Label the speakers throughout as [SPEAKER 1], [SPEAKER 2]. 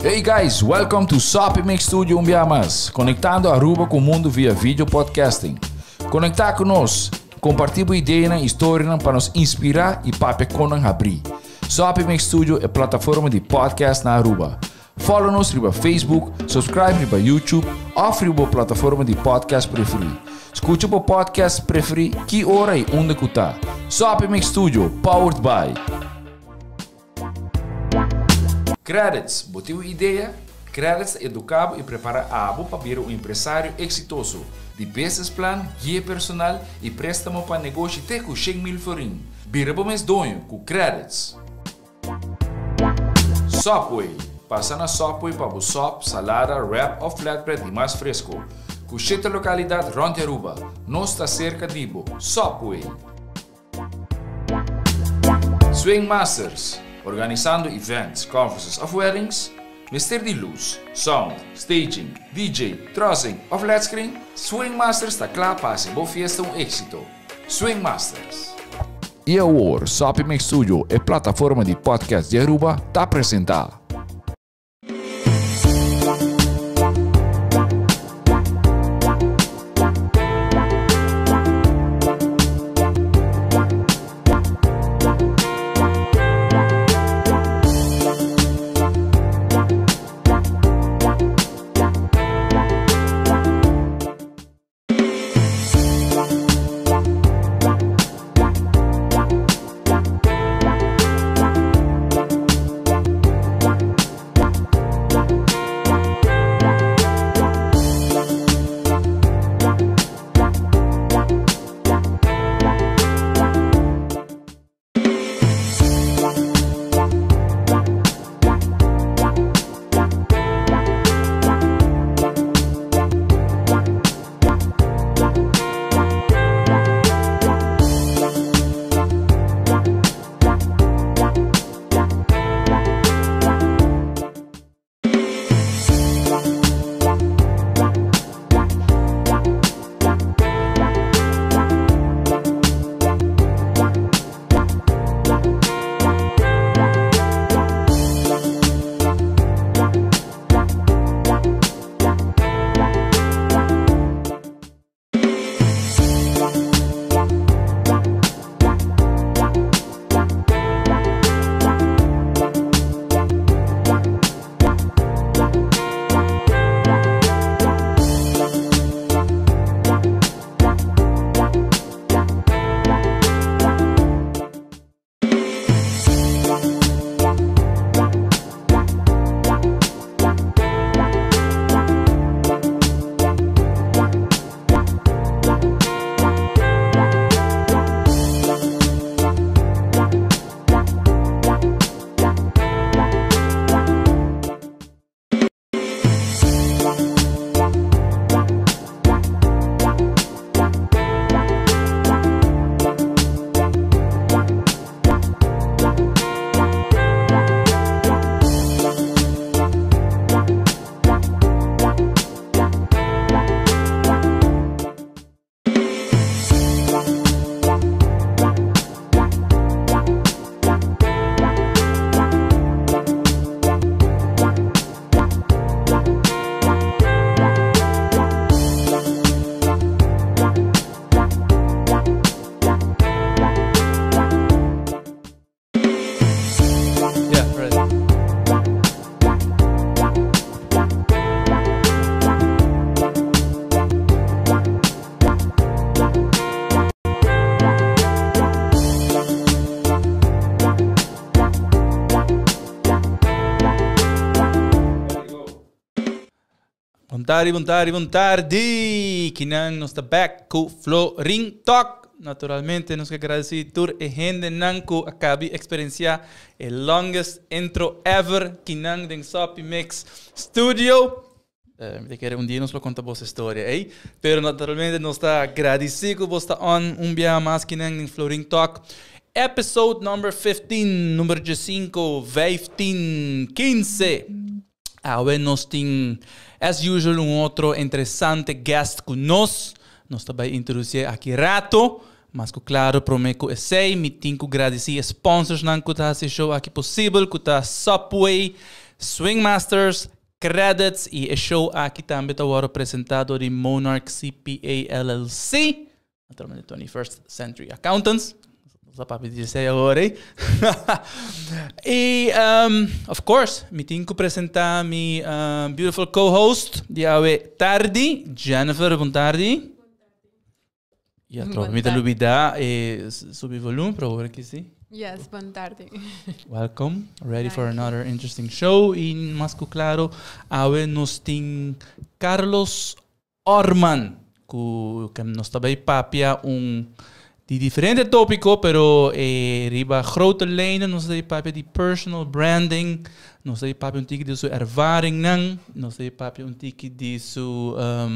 [SPEAKER 1] Hey guys, welcome to Sopi Mix Studio Umbiamas, conectando Aruba com o mundo via vídeo podcasting. Conectar conosco, compartilhar ideias e histórias para nos inspirar e para nos abrir. Sopi Mix Studio é a plataforma de podcast na Aruba. Follow-nos no Facebook, subscribe no YouTube ou na plataforma de podcast preferida. Escute o podcast preferido que hora e onde está. Sopi Mix Studio, powered by Credits. Botiu ideia? Credits educa e prepara a abo para ser um empresário exitoso. De business plan, guia personal e préstamo para negócio até com 100.000 forinhos. Bira para mês donho com Credits. Subway. Passa na Subway para o sop, salada, wrap ou flatbread e mais fresco. Com 7 localidades ronde Aruba. Nós está cerca de Ibo. Subway. Swing Masters. Organizando events, conferences of weddings, mister de luz, sound, staging, DJ, trussing of flat screen, Swing Masters está claro para ser boa fiesta éxito. Swing Masters. E agora, Sopi Mix Studio, a plataforma de podcast de Aruba, está apresentada.
[SPEAKER 2] Bom tarde. Kinang nos está back com Florin Talk. Naturalmente, nos quero agradecer por a gente que acabou de experienciar a longest intro ever. Kinang den Sopi Mix Studio. De que dia nos lo conta vossa história, eh? Pero naturalmente nos está agradecido por estar on dia mais Kinang den Florin Talk. Episode number 15, número 5, 15, 15. Nós temos, as usual, outro interessante guest conosco. Nós também introduzir aqui rato, mas claro, prometo que sei, me tenho que agradecer sponsors que está esse show aqui possível, que está Subway, Swing Masters, credits e o show aqui também está agora apresentado de Monarch CPA LLC, naturalmente 21st Century Accountants. Não para dizer agora, hein? E, of course, me tenho que apresentar mi beautiful co-host de hoje tarde, Jennifer, boa tarde. E a troca me dá subir volume para agora que sim.
[SPEAKER 3] Yes, boa tarde.
[SPEAKER 2] Welcome, ready for another interesting show. E mais que claro, hoje nós temos Carlos Orman, que nos também papia de diferente tópico, pero riba grote lijnen, nos sei papia de personal branding, nos sei papia tiki de sua ervaring nang, nos sei papia tiki de sua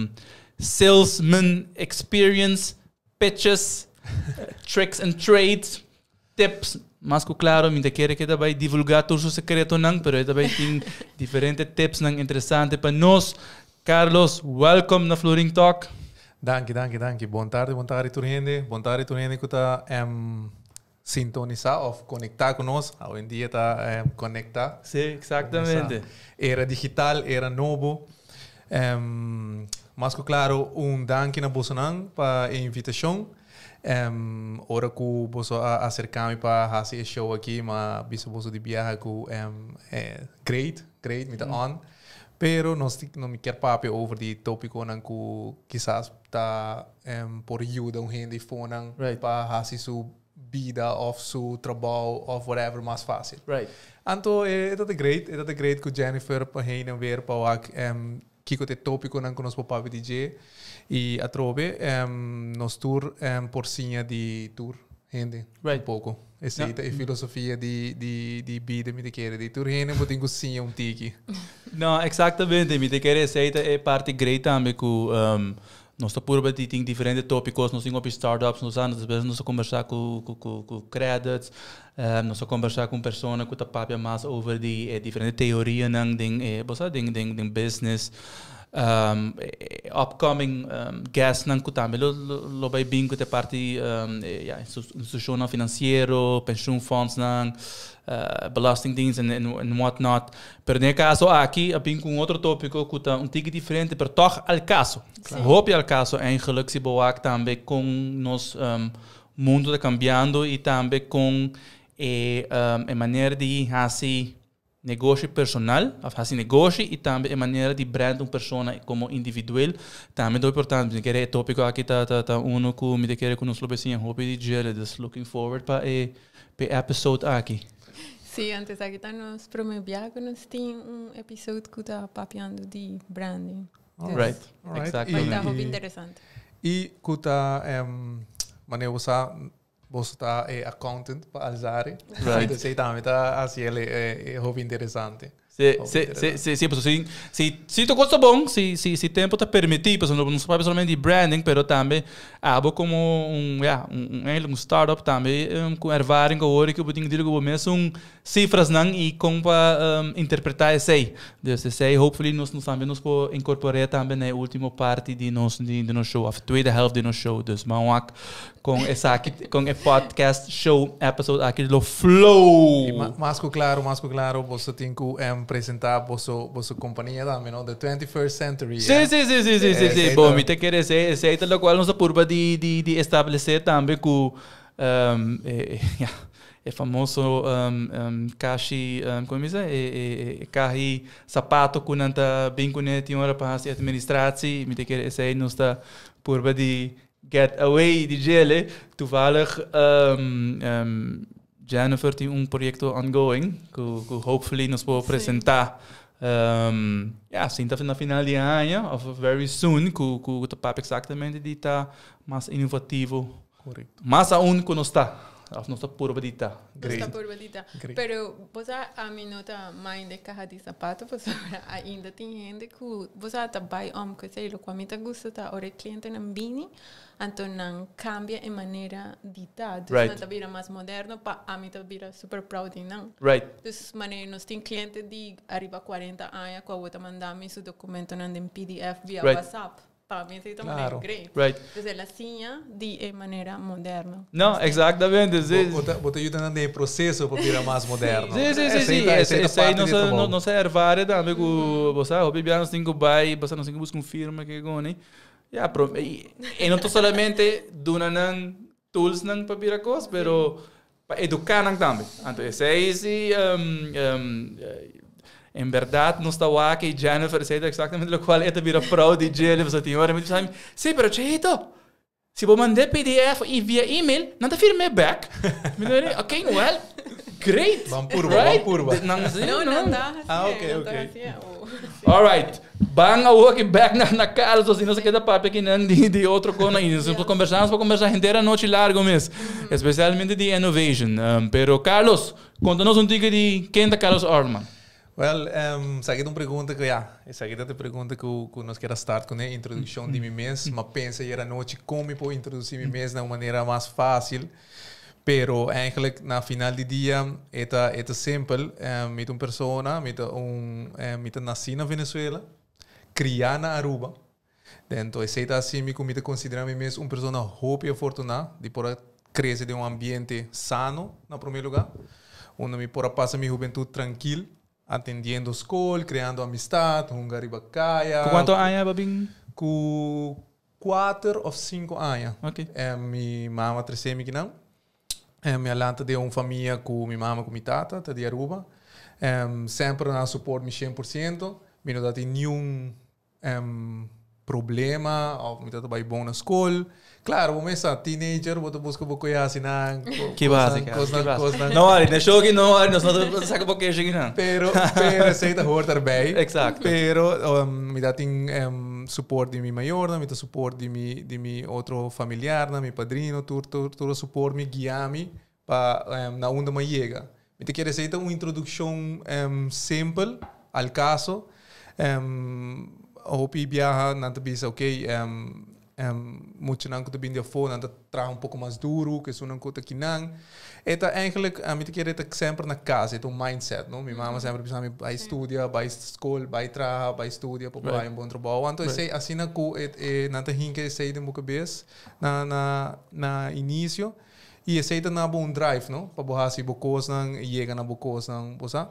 [SPEAKER 2] salesman experience, pitches, tricks and trades, tips. Mas claro, me quer que também divulgar todo o secreto nang, pero também tem diferentes tips nang interessante para nós. Carlos, welcome na Flow Ring Talk.
[SPEAKER 4] Danke. Boa tarde turgende. Boa tarde turgende que está sintonizar ou conectar conosco. Hoje em dia está conectar.
[SPEAKER 2] Sim, exatamente.
[SPEAKER 4] Era digital, era novo. Mas claro, danke na Bolsonaro para a invitação. Ora que você acercar-me para fazer esse show aqui, mas você de viagem que great, me on. Pero não me quer papo over die tópico que quizás está por ajuda gente fone para fazer sua vida ou seu trabalho ou whatever mais fácil.
[SPEAKER 2] Right.
[SPEAKER 4] Então é great que Jennifer para heen en weer para kiko te tópico que nós papo DJ e a trobe nos tour por sinha de tour gente pouco. Essa é a filosofia de vida me quer de tour gente botem com sinha tiki.
[SPEAKER 2] Não, exatamente. Me quer essa é parte grande também que nós estamos por tem diferentes tópicos, nós temos startups, nós conversar com credits, nós conversar com pessoas que estão mais over de diferentes teorias de business. Upcoming guests que também lo vai bem com a parte institucional financeiro, pensioenfonds belastingdienst and whatnot. Pero nesse caso aqui, eu com outro tópico que está tique diferente, pero toch al caso. Hoop al caso eigenlijk se boak também com nos mundo está cambiando e também com a maneira de fazer negócio personal, fazer negócio e também a maneira de brand uma pessoa como individual. Também é importante, porque é tópico aqui tá que me quer que nos lobecinha hobby de gel, just looking forward para episode aqui.
[SPEAKER 3] Sim, antes aqui tá nos promovendo, nós tem episódio que está papiando de branding.
[SPEAKER 2] Right. Exactly.
[SPEAKER 3] Vai estar hobby interessante.
[SPEAKER 4] E que está maneira você está accountant para Alzare.
[SPEAKER 2] Right.
[SPEAKER 4] Então, você também está assim, é hobby interessante.
[SPEAKER 2] Sim, se tu gosta bom, se tempo te permitir, não se faz somente de branding, pero também como um startup também com ervaring com hora que eu tenho que dizer que mesmo cifras não e como para interpretar esse aí. Dus esse hopefully nós também nos podemos incorporar também na última parte de nosso show, a tweede helft de nosso show. Dus maar com essa aqui, com o podcast show episode aqui do Flow.
[SPEAKER 4] Mas claro, você tem que apresentar vossa companhia também, não? The 21st Century.
[SPEAKER 2] Sim. Bom, me te quer dizer, esse é o qual nós apurba de estabelecer também que é famoso caixi, como é carri sapato que não está bem conectado hora para a administração, me te quer dizer, nós está apurba de get away de gele, toevallig Jennifer tem projeto ongoing que hopefully nos pode apresentar sim, tá na final de ano ou very soon que o papo exatamente de tá mais inovativo.
[SPEAKER 4] Correto.
[SPEAKER 2] Mas aún nós está nossa purbadita.
[SPEAKER 3] Nossa purbadita. Pero você a mim não tá mais de carro de sapato, você ainda tem gente que você tá bem que sei lo quando tá gosta tá ora cliente não bini, então não cambia a maneira de tá, dus não tá vira mais moderno, pa a mim tá vira super proud não.
[SPEAKER 2] Right.
[SPEAKER 3] Dus maneira nós tem cliente de arriba 40 anos que outra mandar me seu documento não em PDF via WhatsApp. obviamente de
[SPEAKER 4] Claro.
[SPEAKER 3] maneira great.
[SPEAKER 2] Right.
[SPEAKER 3] Então ela tinha de maneira moderna.
[SPEAKER 2] No, exactamente. Sí.
[SPEAKER 4] Você ajuda no processo para virar mais moderno.
[SPEAKER 2] Sí.
[SPEAKER 4] Essa
[SPEAKER 2] aí não se ervare também com você, o bibiano tem que vai, você não tem que buscar firma que gone. Ja, e não tô solamente donando tools nang para virar coisa, pero para educar nang também. Então, esse aí em verdade, não está aqui Jennifer sei exatamente o qual é a vira pro DJ, você tem hora, mas sabe, sim, pero cheito. Se eu mandar PDF e via e-mail, não te firme back. Ok, well, great.
[SPEAKER 4] Vamos curva.
[SPEAKER 3] Não.
[SPEAKER 4] Ok.
[SPEAKER 2] Alright. Bang a aqui back na cara, se não se queda papo aqui não de outro coisa. E nós conversamos para conversar inteira noite largo mesmo. Especialmente de innovation. Pero Carlos, conta-nos dica de quem é Carlos Orman.
[SPEAKER 4] Well, essa aqui é uma pergunta que, essa aqui é uma pergunta que nós queremos start com a introdução de mim mesmo, mas pensa era noite como eu posso introduzir mim mesmo de uma maneira mais fácil, pero eigenlijk na final do dia é simples, met uma pessoa, met nasci na Venezuela, criar na Aruba, então é assim que eu considero mim mesmo uma pessoa hope e afortunada de poder crescer de ambiente sano, no primeiro lugar, onde me poder passar minha juventude tranquila, atendiendo escola, criando amistad, jugar ribacaia.
[SPEAKER 2] Quanto anos, Babing?
[SPEAKER 4] Com 4 ou 5 anos.
[SPEAKER 2] Ok.
[SPEAKER 4] Minha mama cresceu aqui não. Minha lanta de uma família com minha mama com minha tata, tá de Aruba. Sempre na suporte 100%. Minha não tem nenhum problema, ou minha tata vai bom na escola. Claro, vamos pensar, teenager, você busca um pouco assim,
[SPEAKER 2] que básica. Não, olha, na show que não saca um pouquinho assim, não.
[SPEAKER 4] Pero sei da hoort daarbij.
[SPEAKER 2] Exact.
[SPEAKER 4] Pero me dá tem suporte de minha maior, me dá suporte de mi outro familiar, meu padrino, todo suporte me guia-me para na onde me chega. Me te quer dizer uma introdução simples ao caso. Hope viaja, não te bisa, ok, moet je dan kunnen binnen voor en dat traag een pouco mais duro, que zo'n coisa que não. Eta eigenlijk, a mim te querer ter sempre na casa, é um mindset, não? Minha mama sempre pensava, vai estudar, vai escola, vai trabalhar, vai estudar, para vai bom trabalho. Então, sei assim na co, na hinke sei de muita vez na início e sei de na bom drive, não? Para borrar se bocos não, chega na bocos não, posa.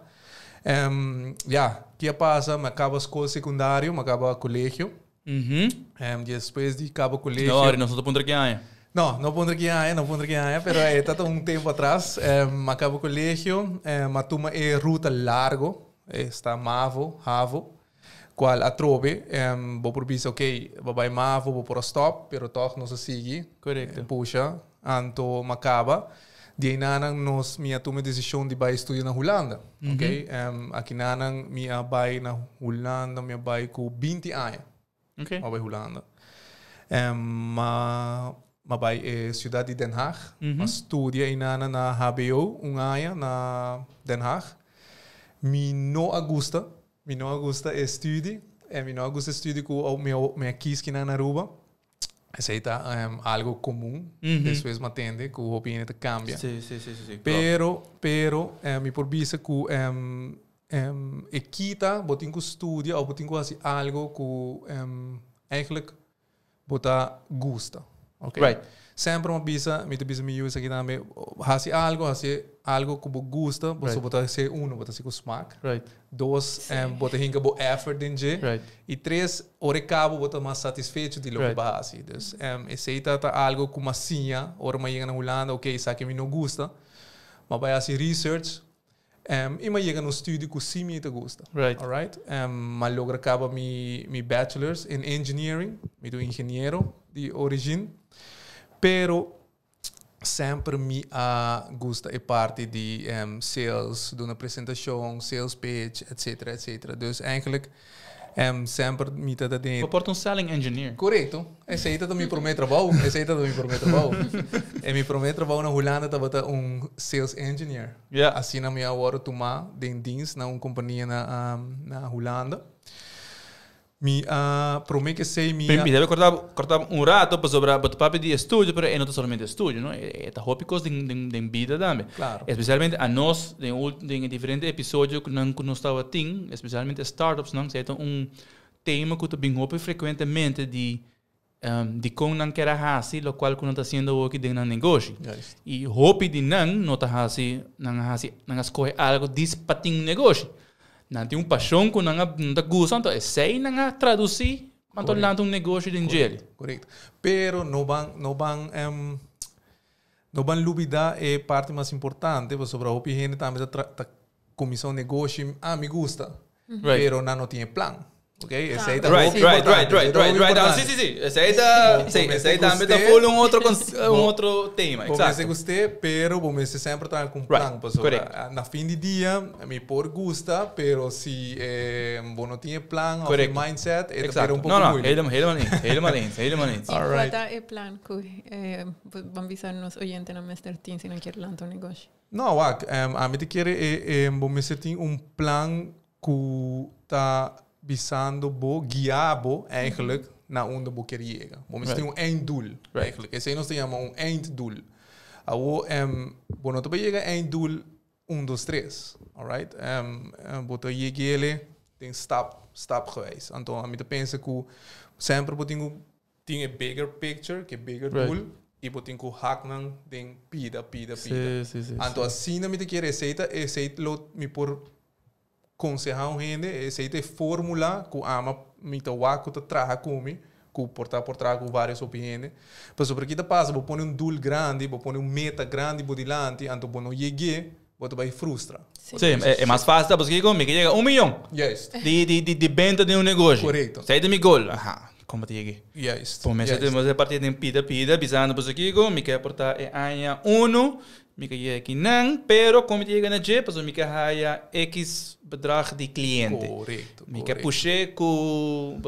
[SPEAKER 4] Que passa, me acaba a escola secundária, me acaba o colégio. Depois de acaba o colégio.
[SPEAKER 2] Não, não estou pondo aqui ainda.
[SPEAKER 4] Não pondo aqui ainda, pero está um tempo atrás, acaba o colégio, mas toma ruta largo, está Havo, qual a trove, vou por bis, ok, vai Mavo, vou por stop, pero toch não se sigue.
[SPEAKER 2] Correto.
[SPEAKER 4] Puxa, anto acaba. Die nanang nos minha toma decisão de vai estudar na Holanda, ok? Aqui nanang minha vai na Holanda, minha vai com 20 anos.
[SPEAKER 2] Okay.
[SPEAKER 4] Maar bij Hollanden. Maar bij Ciudad de Den Haag. Maar studia in na HBO, ano na Den Haag. Mi no Augusta estudie. Mi no Augusta estudie com minha kies na Aruba. Essa é algo comum. Después me atende que o opinião te cambia.
[SPEAKER 2] Sí.
[SPEAKER 4] Pero mi por visa que equita, botin que estudia ou botin que fazer algo que eigenlijk bota gusta, ok?
[SPEAKER 2] Right.
[SPEAKER 4] Sempre uma bisa, me usa aqui também, fazer algo que gusta, você bota ser bota ser com smaak.
[SPEAKER 2] Right.
[SPEAKER 4] Dois, bota hinga bo effort in je.
[SPEAKER 2] Right.
[SPEAKER 4] E três, ora cabo bota mais satisfeito de lo que base. Dus, aceita algo como assim, ora me chega na Holanda, ok, isso aqui me não gusta, mas vai fazer research. E me chega no estúdio que sim me gusta.
[SPEAKER 2] Right.
[SPEAKER 4] Alright? Mas logra acaba mi bachelor's in engineering, me do engenheiro de origem, pero sempre me gusta a parte de sales, de uma apresentação, sales pitch, etc. Dus eigenlijk sempre me tá dentro.
[SPEAKER 2] Porta um selling engineer.
[SPEAKER 4] Correto. Esse aí tá me prometo trabalho. E me prometo trabalho na Holanda tá bota sales engineer.
[SPEAKER 2] Yeah.
[SPEAKER 4] Assim na minha hora tomar de dienst na companhia na Holanda. Me prometo que sei me.
[SPEAKER 2] Deve cortar rato para sobre o papel de estúdio, mas não somente estúdio, não? É tópicos de vida também.
[SPEAKER 4] Claro.
[SPEAKER 2] Especialmente a nós, em diferentes episódios que nós estava tem, especialmente startups, não? É tema que também frequentemente de di kung nang kera hasi, lo cual kung está haciendo aquí din ng negosyo.
[SPEAKER 4] Juist.
[SPEAKER 2] Y hopi din nang nota hasi, nang escoge algo dispating negosyo. Nanti un passion kung nang gusto, então sei nang traduzir quanto lang um negócio din gel.
[SPEAKER 4] Correto. Pero no van lubida é parte mais importante, porque sobre a opinião também a comissão negócio, me gusta, pero não tem plano. Okay? Esse aí tá
[SPEAKER 2] Right. Sim. Esse aí também tá full outro tema.
[SPEAKER 4] Exato. Eu gostei, pero você sempre tá com plano. Na fim de dia, me por gusta, pero se não tem plano, ou mindset, é um pouco muito.
[SPEAKER 2] Helemaal eens.
[SPEAKER 3] Qual é o plano que vamos avisar nos oyentes na Mr. Team se não quer lançar um negócio?
[SPEAKER 4] Não, a mim te quer você tem plano que tá visando guiabo eigenlijk naar onde we quer chegar. We tem einddoel eigenlijk. Esse aí nós chamamos einddoel. Awo we não chegar einddoel 1, 2, 3. Alright? We chegar tem stap geweest. Então a mim te pensa que sempre we tem bigger picture, que bigger doel. E we tem que hack nang ding pida. Então assim na mim te quer esse lot me por aconselhar gente, essa é a fórmula que ama me tawaco te traga comigo, que portar com várias opiniões. Mas sobre que passa, vou pôr doel grande, vou pôr meta grande por delante, então vou não chegar, vou te vai frustrar.
[SPEAKER 2] Sim, é mais fácil porque comigo chega 1 milhão.
[SPEAKER 4] Yes.
[SPEAKER 2] De venda de um negócio.
[SPEAKER 4] Correto.
[SPEAKER 2] Sai de meu gol. Como te cheguei?
[SPEAKER 4] Yes.
[SPEAKER 2] Começa a partir de pida, bisando por aqui, me quer portar anha 1, me quer aqui não, pero como te chega na G, pues me quer haya X bedrag de cliente.
[SPEAKER 4] Correto.
[SPEAKER 2] Me quer puxar com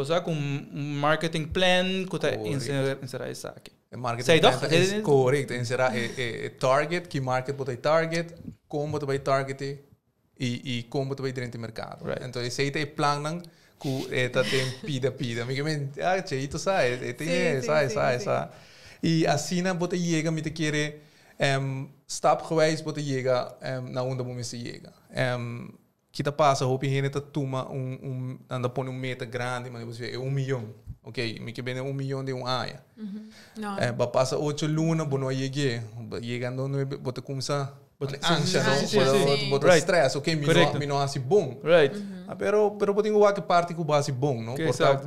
[SPEAKER 2] marketing plan, que tá inserar isso aqui.
[SPEAKER 4] Marketing plan correto. Inserar target, que market você target, como você vai target e como você vai dentro do mercado. Então esse aí é plano que tem pida. Me quer isso sai. E assim você chega, me te quer stap gewijs wat je chega na onde você chega. Que tá passa, hoop je net toma anda põe meta grande, mas você é 1 milhão. Ok, me que bem 1 milhão de área.
[SPEAKER 3] Não.
[SPEAKER 4] Ba passa 8 lunas, bono cheguei. Chegando no bota começa ansia, bota stress, ok, me não assim bom.
[SPEAKER 2] Right.
[SPEAKER 4] Pero tem que parte que base bom, não?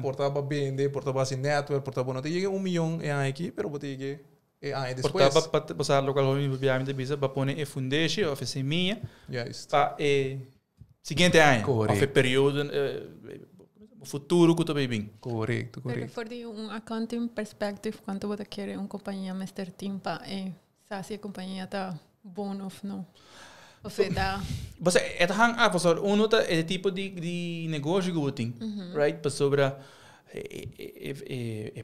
[SPEAKER 4] Portava vender, portava assim network, portava não tem 1 milhão é aqui, pero bote cheguei.
[SPEAKER 2] Portava para passar local onde viame de bisa para pôr foundation, oferecer minha. Para seguinte ano, ou período futuro que tu vai vir.
[SPEAKER 4] Correto.
[SPEAKER 3] Pero for de accounting perspective, quanto você quer companhia Mr. Team para se a companhia tá bom ou não? Ou seja,
[SPEAKER 2] você hang af, professor, nota é tipo de negócio que você tem, right? Para sobre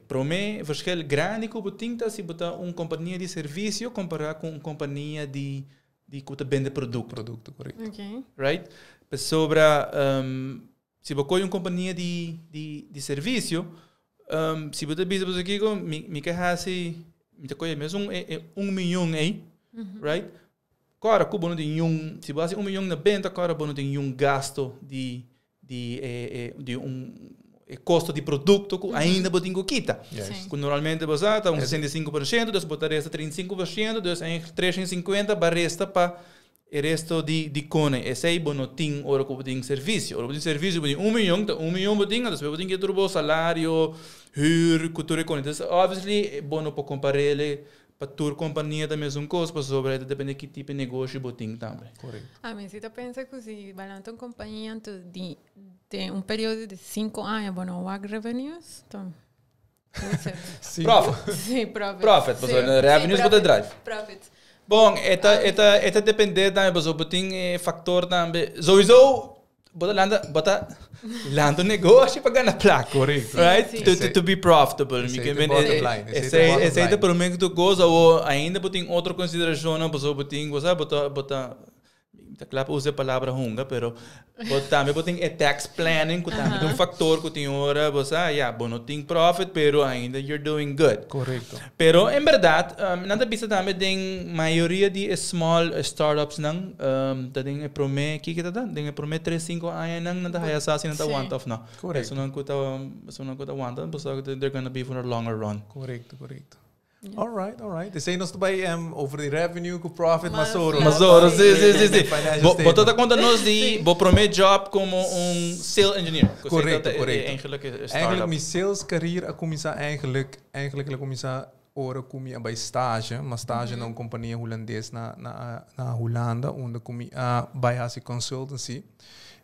[SPEAKER 2] promê verschil grande que você tem se você companhia de serviço comparar com companhia de que você vende produto,
[SPEAKER 4] correto.
[SPEAKER 3] Okay.
[SPEAKER 2] Right? Para sobre se você companhia de serviço, se você bisa você aqui com me quer assim, me te conhece mesmo 1 milhão aí, right? Agora, se você 1 milhão na venda, agora você tem gasto de custo de produto que ainda você tem que quitar. Normalmente você está 65%, depois você resta 35%, depois em 350 para resta para o resto de cone. Esse aí você tem hora que você tem serviço. Hora que você tem serviço, você tem 1 milhão, 1 milhão você tem, depois você tem que ter salário, hyr, cultura, cone. Então, obviously, você não pode comparar ele para tua companhia da mesma coisa, para sobre depende de que tipo de negócio você tem também.
[SPEAKER 4] Correto.
[SPEAKER 3] Mas você pensa que se balança uma companhia de período de 5 anos, você não tem revenues? Então,
[SPEAKER 2] Profit.
[SPEAKER 3] Sim, profit.
[SPEAKER 2] Profit, revenues você drive.
[SPEAKER 3] Profit.
[SPEAKER 2] Bom, esta depende também, você tem fator também. Sowieso, você landa um negócio para ganhar placa,
[SPEAKER 4] correto?
[SPEAKER 2] Right? To be profitable.
[SPEAKER 4] Esse é
[SPEAKER 2] o problema que tu gosta ou ainda você tem outra consideração, você tem claro, usa a palavra hunga, pero também tem tax planning, que também tem factor que tem hora, você, não tem profit, pero ainda you're doing good.
[SPEAKER 4] Correcto.
[SPEAKER 2] Pero, em verdade, nada bisa também tem maioria de small startups nang, tem prome, que tá dando? Tem prome 3-5 anos nang, nada haya sa nada want of no.
[SPEAKER 4] Correcto.
[SPEAKER 2] So nang kuta want, basta they're gonna be for a longer run.
[SPEAKER 4] Correcto. Yeah. All right. They say nos bij over the revenue, ku profit, Masoro.
[SPEAKER 2] Sim. Bota da conta nós de, bo prome job como sales engineer.
[SPEAKER 4] Correcto.
[SPEAKER 2] Eigenlijk
[SPEAKER 4] mijn sales carrière, ik commissa eigenlijk ora kumi bij stage, maar stage na companhia holandês na Holanda, onde kumi bij hasi consultancy.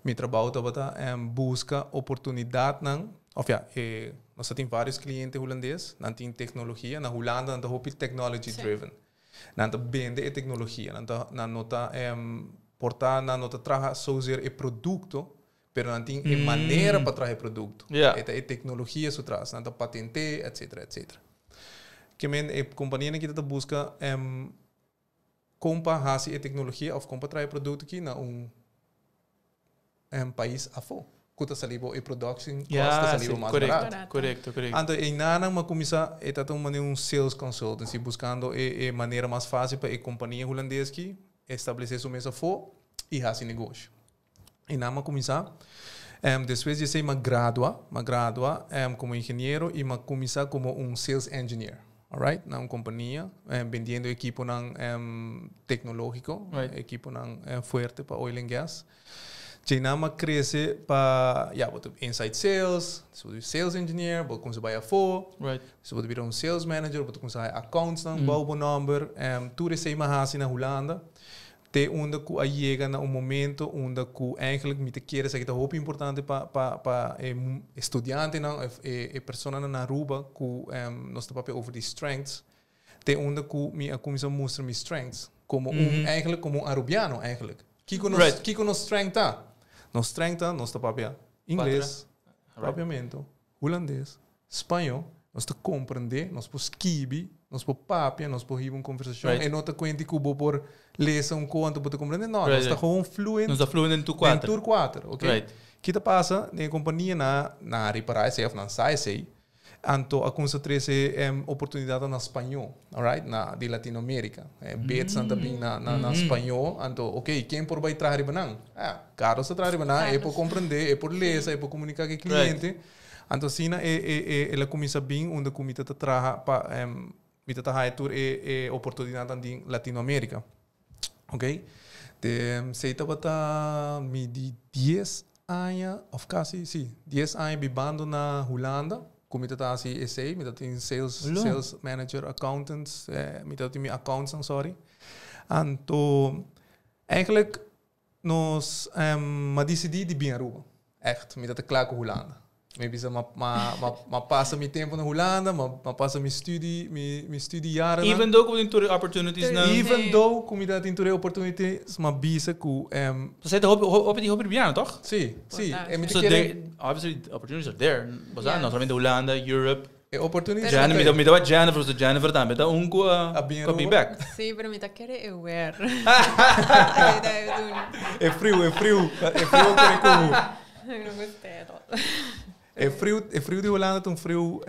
[SPEAKER 4] Mi trabalho tabata busca oportunidade nang, of nós temos vários clientes holandeses, nós temos tecnologia, na Holanda nós temos technology driven. Nós vende a tecnologia, nós portar, nós traga zozeer o produto, pero nós temos a maneira para trazer o produto. É a tecnologia so traz, nós patente, etc. Que a companhia que está busca compra hasi a tecnologia ou compra trazer produto aqui na país afo. Kuta salibo e production costa salibo mais barato.
[SPEAKER 2] Correcto.
[SPEAKER 4] Então, em nada mas começa a sales consultancy buscando a maneira mais fácil para a companhia holandesa que estabelecer sua mesa for e fazer negócio. E nada começar depois de ser uma gradua como engenheiro e começar como sales engineer. Alright, na companhia vendendo equipo tecnológico, equipo fuerte para oil and gas. Chinama cresce para inside sales, você pode sales engineer, pode começar a for, você pode virar sales manager, pode começar a accounts, bouw number, tudo isso aí mais na Holanda. Te onde que aí chega na momento onde que eigenlijk me te queres que é muito importante para estudante não é pessoa na Aruba que nós estamos over the strengths. Te onde que me começa a mostrar minhas strengths como eigenlijk como arubiano eigenlijk. Que nos strength tá? Nos strength tá nós estamos inglês, papiamento, holandês, espanhol, nós te compreender, nós podemos escrever, nós podemos papia, nós podemos uma conversação e não te conta que eu por ler conto para te compreender, não, nós está gewoon fluent.
[SPEAKER 2] Nós está fluent em tour
[SPEAKER 4] 4, ok? Que te passa na companhia na reparar se na sai anto a concentrar-se oportunidade na espanhol, alright, na de Latinoamérica. Bets também na espanhol, anto ok, quem por vai trazer banang? Caro se trazer banang, é por compreender, é por ler, é por comunicar com o cliente. Então, assim, ela começa bem, onde começa a trabalhar para a oportunidade em Latinoamérica. Ok? Sei que está de 10 anos, ou quase, sim, 10 anos vivendo na Holanda. Como está assim, sei, me tem sales manager, accountants, me tem accountants, sorry. Então, eigenlijk, nós decidimos de vir a Aruba. Echt, me tem claro com a Holanda. Maybe ma passa meu tempo na Holanda, ma passa meu studiejaren.
[SPEAKER 2] Even though we tem opportunities now.
[SPEAKER 4] Even though como dat tem opportunities, ma bisa ku
[SPEAKER 2] Você hoop Biano, toch?
[SPEAKER 4] Sim.
[SPEAKER 2] So obviously opportunities are there. Mas não somente Holanda, Europe.
[SPEAKER 4] Opportunities.
[SPEAKER 2] Jennifer também, tá com be back.
[SPEAKER 3] Sim, para mim tá querer eu ver.
[SPEAKER 4] É frio como.
[SPEAKER 3] Eu não gostei.
[SPEAKER 4] É frio de Holanda, é um frio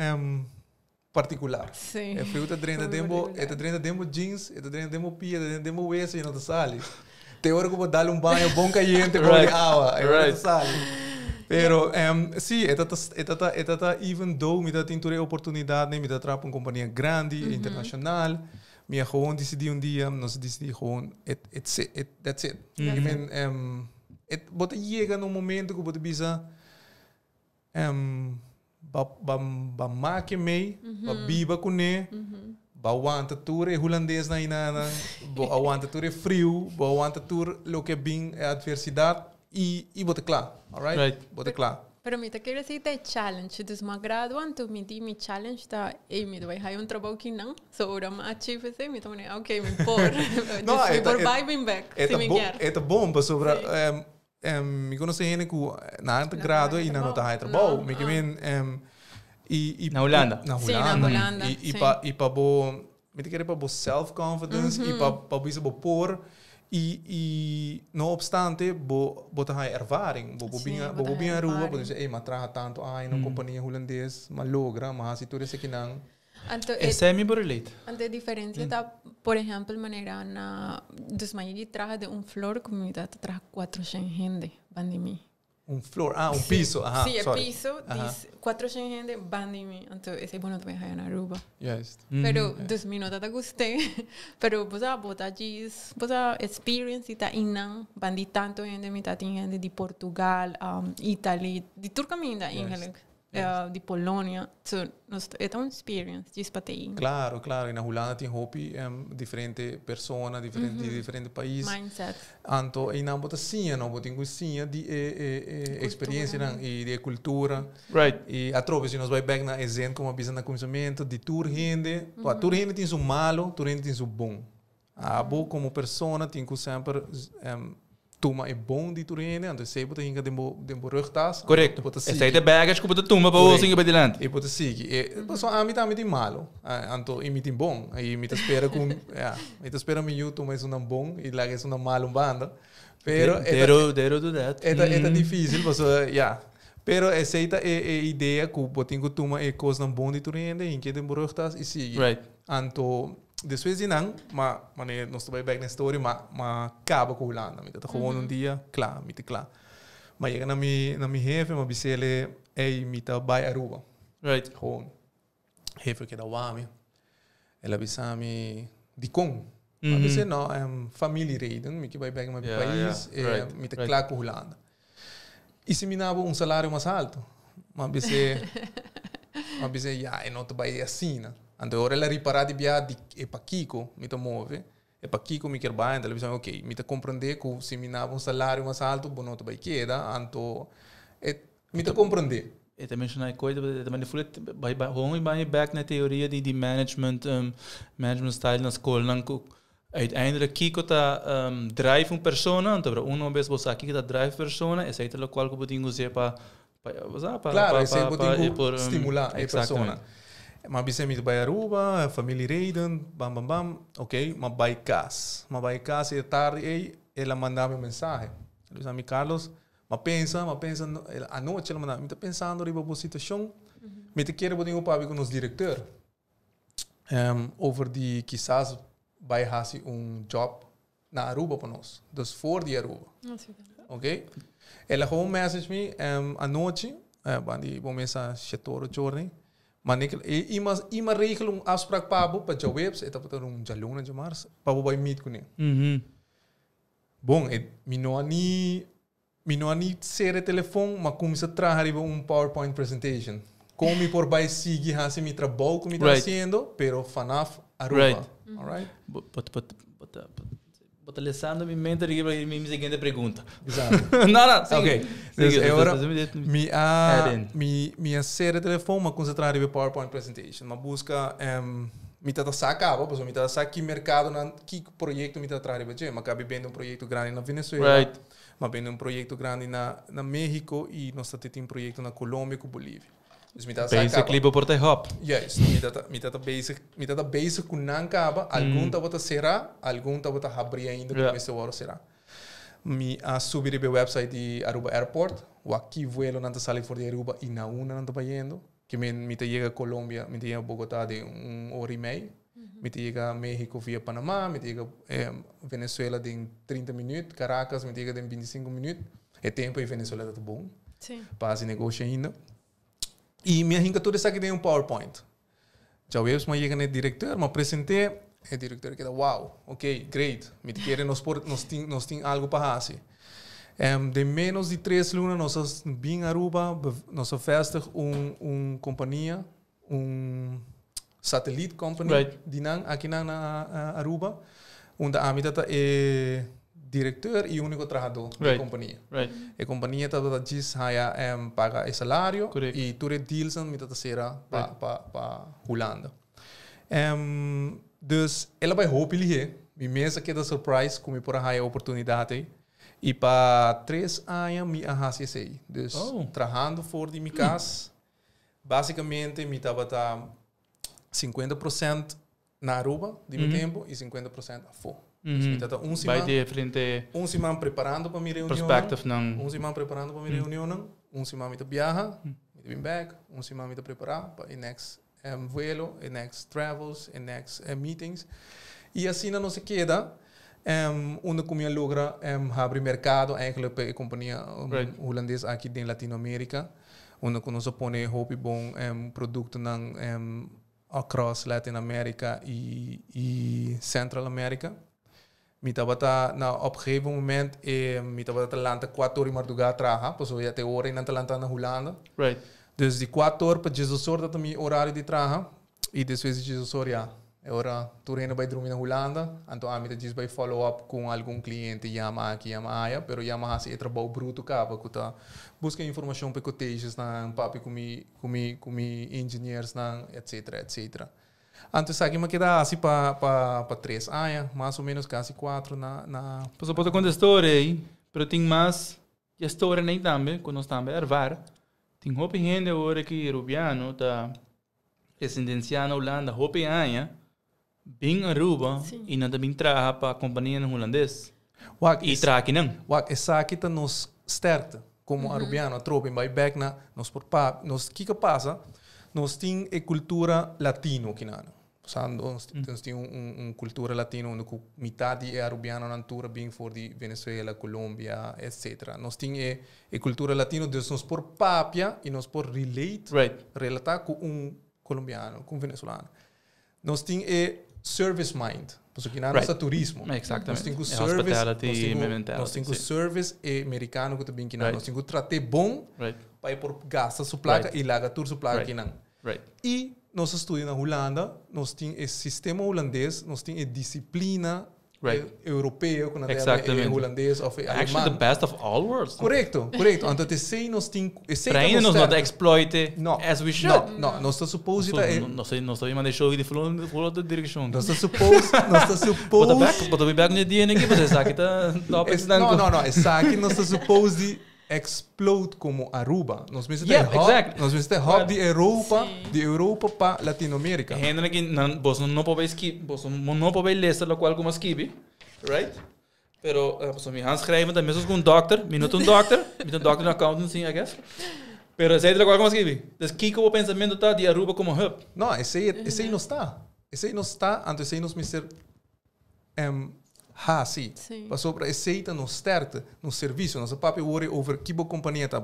[SPEAKER 4] particular.
[SPEAKER 3] Sim.
[SPEAKER 4] É frio, tá dentro de jeans, tá dentro de pia, tá dentro de hueso e não tá sale. Tem hora que eu vou dar banho bom caliente com água, não tá sale. Pero, sim, even though me dá tintura oportunidade, me dá trabalho uma companhia grande, internacional, me gewoon decidi dia, nós decidi gewoon, that's it. I mean, bota chega num momento que bota bisa ba make mee, ba biba kune, ba wanta tour holandês na inana, ba wanta tour frio, ba wanta tour lo que bem adversidade e bota claro, alright? Bota claro.
[SPEAKER 3] Pero me te quero dizer que challenge, dus ma graduando me di mi challenge da me doy hay un trabajo que não, so ora ma achieve se me tomei, okay, me por. No, por vibing back.
[SPEAKER 4] É bom para sobre me conhece gente que na grado e na nota high trabalho, me que vem
[SPEAKER 2] na Holanda.
[SPEAKER 3] Sim, na Holanda.
[SPEAKER 4] E para bo me te querer para bo self confidence e para bisa bo por E no obstante, bota a ervaring, bo bem a rua, bo dizer, mas traga tanto na companhia holandês, mas logra, mas se tu disse que não.
[SPEAKER 2] Esse é meu relate.
[SPEAKER 3] A diferença está, por exemplo, maneira dos maiores traga de flor, como está traga 400 gente, bandimi.
[SPEAKER 4] Flor, piso,
[SPEAKER 3] Sim, é piso, 400 gente, bandimi. Então, esse é bom também na Aruba.
[SPEAKER 4] Yes.
[SPEAKER 3] Pero 2 minutos eu gostei. Pero você bota diz, você experience está inang, bandi tanto gente, me tá gente de Portugal, Itália, de Turcaminda eigenlijk. De Polônia. So, é uma experience, diz para ter.
[SPEAKER 4] Claro. E na Holanda tem hopi diferente persona, diferente país.
[SPEAKER 3] Mindset.
[SPEAKER 4] Anto, e não bota sim, não bota sim de experiência e de cultura.
[SPEAKER 2] Right.
[SPEAKER 4] E a tropa, se nós vai back na exemplo, como avisa na começamento, de tour gente, tour gente tem seu malo, tour gente tem seu bom. Abo, como persona, tem que sempre toma é bom de turene, então sei bota hinga de rugtas.
[SPEAKER 2] Correto. Essa é de baggage que bota toma para você para diante.
[SPEAKER 4] E bota seguir. E só a mim também tem malo. Então e me tem bom. Aí me espera com, me espera me eu toma isso não bom e lá isso não malo banda. Pero
[SPEAKER 2] Dero do that.
[SPEAKER 4] É difícil, mas Pero aceita a ideia que botinho toma é coisa não bom de turene, hinga de rugtas e sigue.
[SPEAKER 2] Right.
[SPEAKER 4] Então depois não, mas nós estamos back na história, mas acaba com o Holanda. Me tá gewoon dia, claro. Mas chega na minha jefe, mas disse ele, me tá vai Aruba.
[SPEAKER 2] Right.
[SPEAKER 4] Gewoon. Jefe que da wami. Ela disse me de com. Mas disse não, family reden, me que vai back no meu país, me tá claro com Holanda. E se me dava salário mais alto, mas disse, não te vai assim, né? Então, agora ela reparar de viagem é para Kiko, me move, é para Kiko me quer bem, então ela ok, me compreender que se me dá salário mais alto, bom, não te vai quedar, então, me compreender.
[SPEAKER 2] E também mencionei coisa, também vai back na teoria de management style na escola, uiteindelijk Kiko tá drive persona, então, vez você aqui tá drive persona, esse é o qual que podemos usar para
[SPEAKER 4] claro, esse é o estimular a persona. Mas bisa me vai Aruba, família Reiden, bam, ok, mas vai casa e tarde ela mandava mensagem. Ele disse a mim, Carlos, mas pensa, a noite ela mandava, me tá pensando riba boa situação, me te quero botar um papo com os diretor, over de quizás vai fazer job na Aruba para nós, dus voor die Aruba, ok? Ela gewoon message me a noite, bandi bom mensagem chetor journey. Maar iemand regelen afspraak para jouw webs, eta para jalona de mars, para vai meet com ele. Bom, me não ani ser telefone, mas começa a trazer PowerPoint presentation. Como por vai seguir assim meu trabalho que me está fazendo, pero fanaf Aruba, alright?
[SPEAKER 2] Bota lesando minha mente aqui para minha seguinte pergunta.
[SPEAKER 4] Exato.
[SPEAKER 2] Não,
[SPEAKER 4] ok. Agora, minha série de telefone, mas concentrar em PowerPoint presentation, mas busca me tá sacava, porque me tá saque mercado na que projeto me tá atrás de mas acabei vendo projeto grande na Venezuela, mas vendo projeto grande na México e nós temos projeto na Colômbia e Bolívia. Dus me tá
[SPEAKER 2] basically por te hop.
[SPEAKER 4] Yes, me tá basic com não acaba, algum tá bota será, algum tá bota abrir ainda como esse hora será. Me subir o website de Aruba Airport, o aqui vuelo não tá saindo fora de Aruba e na uma não tá indo, que me tá chega a Colômbia, me tá chega a Bogotá de hora e meia, me tá chega a México via Panamá, me tá chega a Venezuela de 30 minutos, Caracas me tá chega de 25 minutos, é tempo e Venezuela tá bom, passa e negocia ainda. E minha rinca toda essa que tem PowerPoint. Já vemos mas chega no diretor, mas apresentei, o diretor que dá wow, ok, great, me querem nós tem algo para fazer. De menos de 3 lunas nós bem Aruba, nós festa companhia, satellite company, aqui na Aruba, onde a minha é diretor e único trabalhador da companhia. A companhia diz que paga o salário e tudo deals me será para Holanda. Dus ela vai hopelijk me mesa que da surprise como por a oportunidade e para 3 anos me arrasei. Dus trabalhando fora de minha casa, basicamente me estava 50% na Aruba, de tempo, e 50% a fora. Então,
[SPEAKER 2] Vai ter frente
[SPEAKER 4] semana preparando para minha reunião.
[SPEAKER 2] perspective não.
[SPEAKER 4] Semana preparando para minha reunião. Semana me viaja, me vem back. Semana me preparar para o next vuelo, o next travels, o next meetings. E assim não se queda. Onde como logra abrir mercado eigenlijk para a companhia holandesa aqui em Latinoamérica. Onde nós põe hope bom produto across Latin America e Central America. Mi tabata na op een gegeven moment mi tabata Atlanta 4 uur maar doga traga, pues ya te hora in Atlanta na Holanda.
[SPEAKER 2] Right.
[SPEAKER 4] Dus die 4 uur per Jesus dat mi horário de traga e depois de Jesus ja. Agora turena bij droom in Holanda, anto ami te Jesus bij follow up com algum cliente yama aqui yama aya, pero yama hasi trabalho bruto capa kuta busca informação pe cotages na papi kumi engineers na etc. Antes aqui me queda assim para 3 anos, mais ou menos quase 4 na.
[SPEAKER 2] Pues pode contar história aí, pero tem mais a história nem também, quando nós também ervar. Tem hope gente agora que rubiano tá residenciado na Holanda, hope anos, bem Aruba e não também trabalha para a companhia holandesa. E trabalha aqui não.
[SPEAKER 4] Essa aqui tá nos sterkte como arubiano, a tropa vai back na nos por pa, nos que passa? Nós temos a cultura latino aqui na nós temos cultura latino onde metade é arubiano na altura bem for de Venezuela, Colômbia, etc. Nós temos a cultura latino, então nós por papia e nós por relatar com colombiano, com venezuelano. Nós temos a service mind, porque aqui na nossa turismo.
[SPEAKER 2] Exatamente.
[SPEAKER 4] Nós temos service americano que também aqui na nós temos tratar bom. Para por gasta sua placa e larga tour sua placa aqui não. E nós estudamos na Holanda, nós temos esse sistema holandês, nós temos a disciplina europeia, quando é holandês ou alemão.
[SPEAKER 2] Actually, the best of all worlds.
[SPEAKER 4] Correto. Então, nós temos...
[SPEAKER 2] Para ainda nós não exploite as we should.
[SPEAKER 4] Não, nós estamos suposto...
[SPEAKER 2] Nós estamos mandando show de fulano de direção.
[SPEAKER 4] Nós estamos suposto...
[SPEAKER 2] Bota back no dia aqui, mas essa aqui está top.
[SPEAKER 4] Não, essa aqui nós estamos suposto explode como Aruba. Nós precisamos ter hub de Europa para Latinoamérica.
[SPEAKER 2] Gente aqui não pode ler lo qual como esquive, right? Pero so mi Hans schrijven dan meestal com dokter, met een dokter na accountancy, I guess. Pero sei lo qual como esquive. Dus kiko o pensamento tá de Aruba como hub.
[SPEAKER 4] Não, esse não está. Esse não está, antes esse nos mister sim. Passou para aceita no start, no serviço. Nossa papi worry over que boa companhia tá,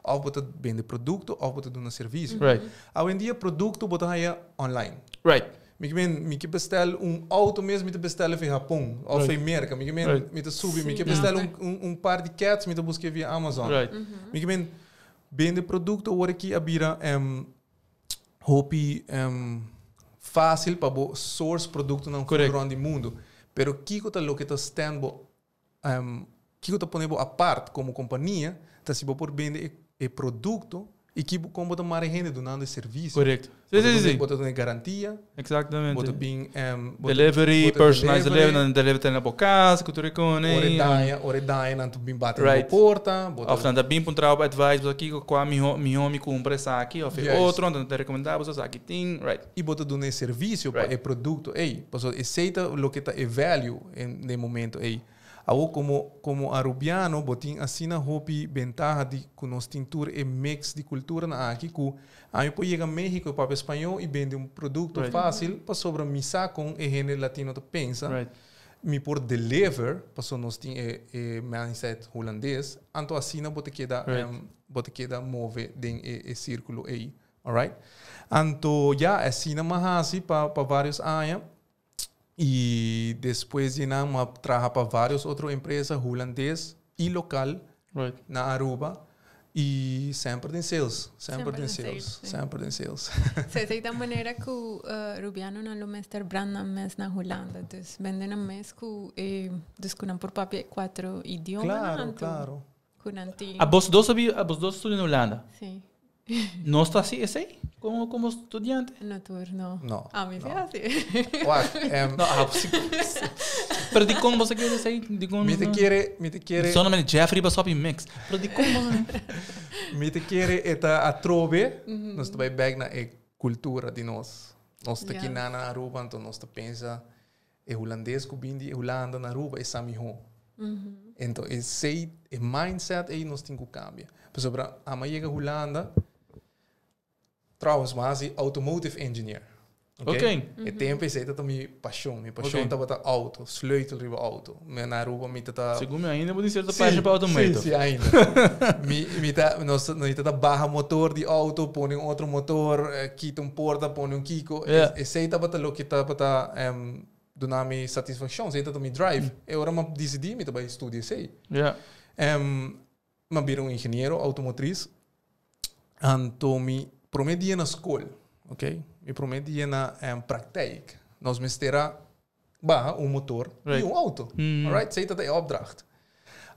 [SPEAKER 4] ou bota vende produto, ou bota dona serviço.
[SPEAKER 2] Right.
[SPEAKER 4] Hoje em dia produto bota aí online.
[SPEAKER 2] Right.
[SPEAKER 4] Me que bestel auto mesmo, me te bestel via Japão, ou via América. Me te sube, me que bestel par de cats, me te busque via Amazon.
[SPEAKER 2] Right.
[SPEAKER 4] Me que vende produto worry que abira hopi fácil para source produto não grande mundo. Pero kiko ta lo que ta stand kiko ta ponebo apart como companhia, ta si por vender e produto e que como ta mare gente donando serviço.
[SPEAKER 2] Correto. Sim.
[SPEAKER 4] Bota tem garantia.
[SPEAKER 2] Exatamente.
[SPEAKER 4] Bota bem
[SPEAKER 2] delivery, personalized delivery na casa, cultura com
[SPEAKER 4] ore daia na tu bem bate na porta,
[SPEAKER 2] bota of na bem para trabalho advice aqui com a mi homem compra essa aqui, ou outro, então te recomendar você aqui tem, right.
[SPEAKER 4] E bota do serviço para o produto, passou aceita o que tá é value no momento, Ao como arubiano, botin assim na hopi ventaja de que nós tintura e mix de cultura na aqui que aí pode chegar a México para espanhol e vende produto fácil para sobre misa com e gente latino to pensa. Me por deliver, passou nós tem mindset holandês, então assim na bote queda move den e círculo aí, alright? Então já assim na mahasi para vários anos. E depois de nós trabalhar para várias outras empresas holandesas e local na Aruba e sempre em sales. Sempre em sales.
[SPEAKER 3] Se de maneira que o rubiano não é mestre brand na mes na Holanda, então vendem na mes que desconam por papel 4 idiomas.
[SPEAKER 4] Claro.
[SPEAKER 2] A vos dois estudam na Holanda?
[SPEAKER 3] Sim.
[SPEAKER 2] ¿No está así ese como estudiante?
[SPEAKER 3] No. A mí sí es así.
[SPEAKER 2] Pero de cómo você quer sair?
[SPEAKER 4] Me te quiere.
[SPEAKER 2] Solamente Jeffrey va shopping mix. Pero de cómo?
[SPEAKER 4] Me te quiere eta a trove. Nós vai back na cultura de nós. Nós tá aqui na Aruba, então nós tá pensa é holandês que vem de Holanda na Aruba, é samiho. Então, esse mindset aí nós temos que cambiar. Por exemplo, a minha chega Holanda, trouwens, mas é automotive engineer.
[SPEAKER 2] Ok.
[SPEAKER 4] E tempo esse é minha paixão. Minha paixão tá para auto, sleutel riba auto. Na Aruba, me tá...
[SPEAKER 2] Segundo ainda, vou dizer que paixão para automotive.
[SPEAKER 4] Sim, ainda. Nós tá barra motor de auto, põe outro motor, quita porta, põe kiko. Esse tá para lo que tá para donar-me satisfação, sei tá me drive. Eu ora me decidi, me tá para estudar sei. Mas vira engenheiro automotriz. Então me prometi na escola, ok? Me prometi na praktijk. Nós mestera barra motor e auto. Alright, sei tá é opdracht.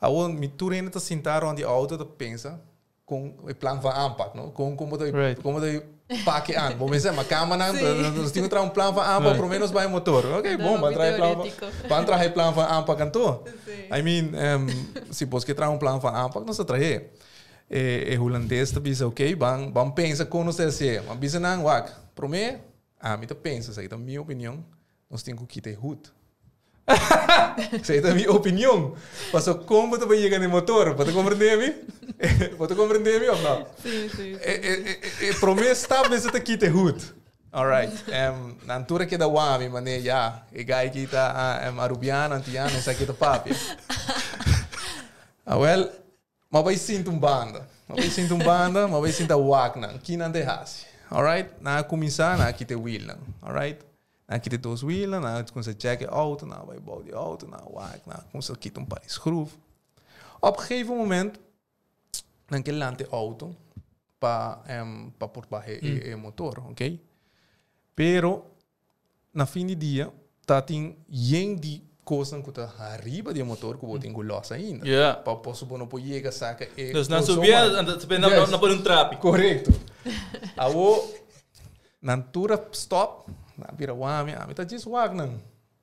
[SPEAKER 4] Agora me turene tá sentar aan die auto te pensa com o plano van aanpak, no? Como de pakken aan. Bom, mas maar camera nós temos que plano van aanpak pelo menos bij motor. Ok, bom, maar trazer plano van aanpak aan toe. I mean, se você trazer plano van aanpak, nós trazer. Holandês tá bisa, ok, bang pensa como você é, mas bisa não wak. Pro me, me tá pensa, sei, tá minha opinião, nós temos que ter root. Sei, tá minha opinião. Mas como tu vai chegar no motor, pode compreender-me? Pode compreender-me ou não?
[SPEAKER 3] Sim.
[SPEAKER 4] Pro me está bisa tá ter root. Alright, na altura que da wami, mané, já, e gai que tá arubiano, antiano, essa aqui tá papi. Well, mas vai sentir banda. Mas vai sentir wagner. Aqui não tem raça. Alright? Na começar, na aqui tem wheel. Alright? Na aqui tem dois wheel, na começa check auto, na vai bouw die auto, na wag, na começa aqui tem paar schroef. Op een gegeven moment, dan kan lande auto para portar o motor, ok? Pero na fim de dia, tá tem de coisa que está arriba do motor que eu tenho loss ainda. Para posso não poder chegar saca e
[SPEAKER 2] dus na subia não por trap.
[SPEAKER 4] Correto. Awo na altura stop, na vira wami, tá diz wagner.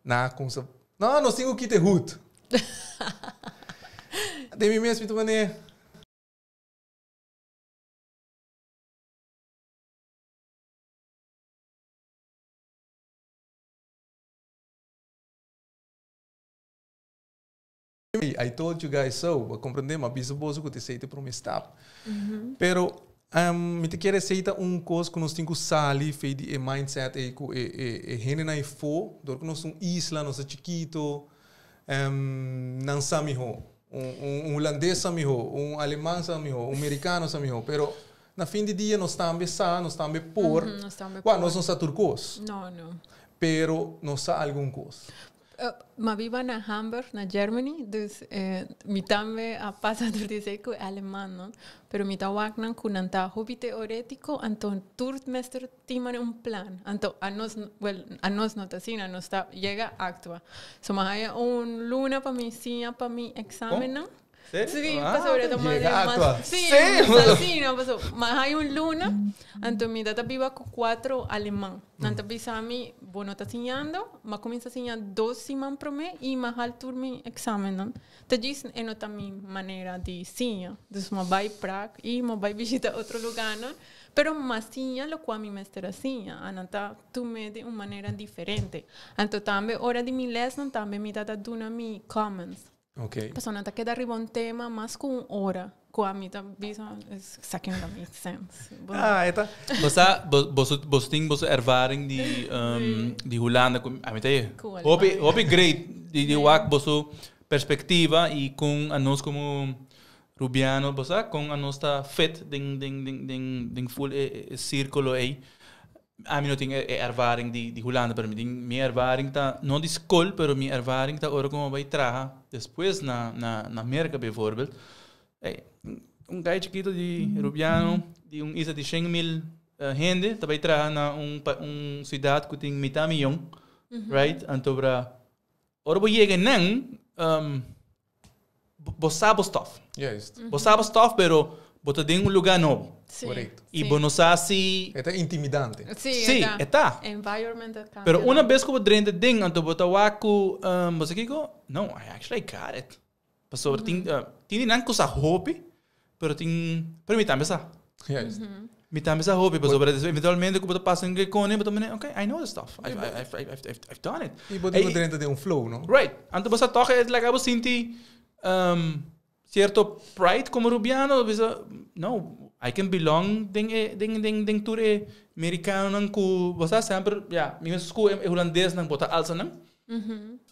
[SPEAKER 4] Na coisa. Não, nós temos que ter root. De mim mesmo tu mané. I told you guys so. Vou compreender, mas biso bozo que te aceita para um stop. Pero me te quer aceita coisa que nós temos que sair feito de mindset e rende na ifo, dor que nós somos isla, nós é chiquito, não samiho, holandês samiho, alemão samiho, americano samiho, pero na fim de dia nós também por, nós não somos turcos.
[SPEAKER 3] Não.
[SPEAKER 4] Pero nós sa algum coisa.
[SPEAKER 3] Maar we waren naar Hamburg, naar Germany, dus mi tambe a pasar door die zeker alemán, no? Pero mi ta waknan kunanta hobby teoretico, anton turtmester timan un plan, anto a nos notasina, nos ta llega actua. So mahaya un luna pa mi sinya pa mi examen, no? Sí, pasó sobre todo más. Sí, sí, no pasó. Más hay un luna, entonces mi data viva con 4 alemán. Entonces bisa mi bueno está enseñando, más comienza a enseñar 2 semanas por mes y más alto mi examen, ¿no? Entonces es nota mi manera de enseñar. Entonces me voy para y me voy a visitar otro lugar, ¿no? Pero más enseña lo cual mi maestra enseña. Anata tú me de una manera diferente. Entonces también hora de mi lesson también mi data duna mi comments.
[SPEAKER 4] Okay.
[SPEAKER 3] Persona tá queda arriba um tema mais com hora. Com a mim tá bisa saquem da make sense.
[SPEAKER 4] Eta.
[SPEAKER 2] Você tem você ervaring de Holanda com a mim tá aí. Hobby great de wak você perspectiva e com a nós como Rubiano, você com a nossa fit ding full círculo aí. A mim não tem ervaring de Holanda, para mim minha ervaring tá não de escola, pero minha ervaring tá agora como vai trabalhar depois na América, bijvoorbeeld. Guy chiquito de Rubiano, de isa de 100,000 gente, tá vai trabalhar na cidade que tem metade milhão, right? Então para ora vou chegar não, você sabe stuff.
[SPEAKER 4] Yes.
[SPEAKER 2] Você sabe stuff, pero você tem lugar novo.
[SPEAKER 3] Sí,
[SPEAKER 4] correcto.
[SPEAKER 2] Y bueno, así...
[SPEAKER 4] Está intimidante.
[SPEAKER 3] Sí,
[SPEAKER 2] está.
[SPEAKER 3] Environment cambia.
[SPEAKER 2] Pero una vez que você drende ding, então você waku, você kiko, no, I actually got it. Pastor, tem não coisa hobby, pero tem, permítame essa.
[SPEAKER 4] Yes.
[SPEAKER 2] Me também essa hobby, mas eventualmente quando passa em Gecone, but okay, I know this stuff. I've done it.
[SPEAKER 4] E pode dentro de flow, não?
[SPEAKER 2] Right. Então você toca é legal você sentir certo pride como rubiano, você no, I can belong ding tour americano nang ku você sempre, minha escola é holandês nang bota alça nang.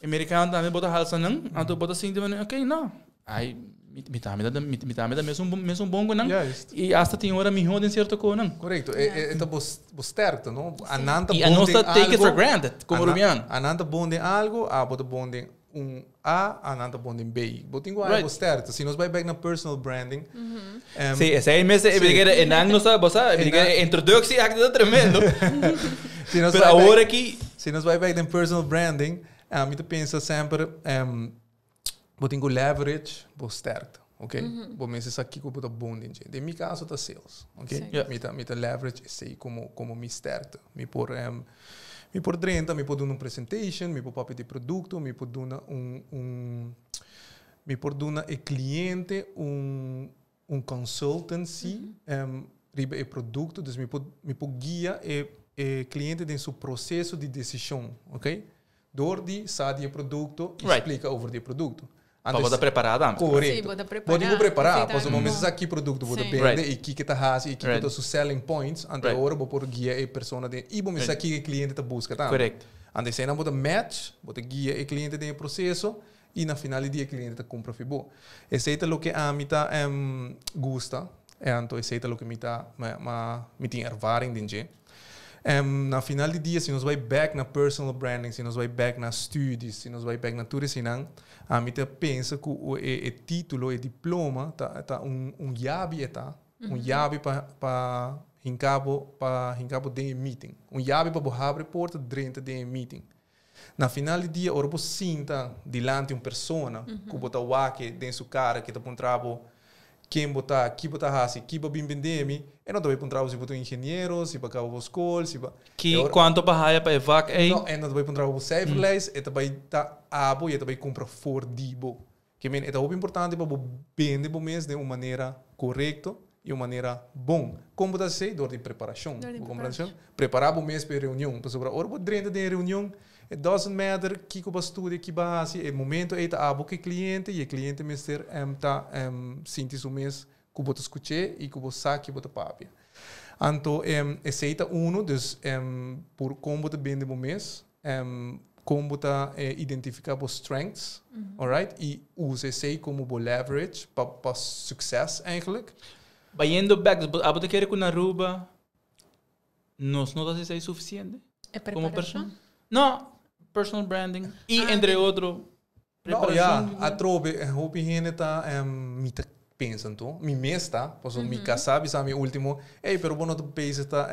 [SPEAKER 2] Americano também bota alça nang, então bota sentir, okay, não. Me também dá mesmo bom não. E hasta tem hora me roda em certo co não.
[SPEAKER 4] Correto. É tá sterto, não? Ananta
[SPEAKER 2] e a nossa take it for granted como rubiano.
[SPEAKER 4] Ananta bom de algo, bota bom de A, ananta bom de B. Botingo algo sterto. Se nós vai back na personal branding.
[SPEAKER 2] Sim, esse aí mesmo é não nossa, você, introdução é tremendo. Mas agora aqui,
[SPEAKER 4] se nós vai back na personal branding, me pensa sempre botingo leverage, sterto. Ok? Bom, mas isso aqui que eu boto bom dentro. De meu caso tá sales, ok? Me leverage sei como me sterto. Me por drenta, me por dar uma presentation, me por papel de produto, me por dar me por dar e cliente consultancy riba e produto, dus me por guia e cliente em seu processo de decisão, ok? Door die sabe o produto, explica over o produto.
[SPEAKER 2] Para você preparado,
[SPEAKER 4] correto. Pode preparar, pois o momento aqui produto você vende e que está faz e que está os selling points, ante agora vou por guia e persona de e momento aqui o cliente está busca, tá?
[SPEAKER 2] Correto.
[SPEAKER 4] Ante se não bota match, bota guia e cliente tem processo e na final dia cliente está compra fibo. Esse é o que a mim tá gusta, então esse é o que me tá me tem ervaring dentro. Na final do dia, se nós vai back na personal branding, se nós vai back na studies, se nós vai back na tudo assim, a mim pensa que o título, o diploma, tá chave chave para hincabo de meeting, chave para abrir porta dentro de meeting. Na final do dia, ora você sinta diante uma pessoa que bota o wake dentro sua cara que tá por trabo quem botar, que botar raça, que botar bem vendemi, e não deve encontrar se botar engenheiro, se botar o escola, se botar.
[SPEAKER 2] Que quanto para raia para evac aí?
[SPEAKER 4] Não, e não deve encontrar o safeless, e também tá abo e também compra for dibo. Que men, é muito importante para vender o mês de uma maneira correta e uma maneira bom. Como botar sei dor de preparação, preparar o mês para reunião, para sobre hora dentro de reunião. It doesn't matter que você estuda, que base, é momento é a boca cliente e o cliente mister tá sente o mês que você escuta e que você sabe que você paga. Então, esse é dus por como você vende o mês, como você identificar os strengths, alright? E usa esse como leverage para sucesso, eigenlijk.
[SPEAKER 2] Bayendo back, você quer que na Aruba nós não é suficiente? Como pessoa? Não, personal branding e entre outro
[SPEAKER 4] preparação. A trobe, hope gente tá me tá pensando, me mesta, pois me casar, sabe, último, pero bom não pensa tá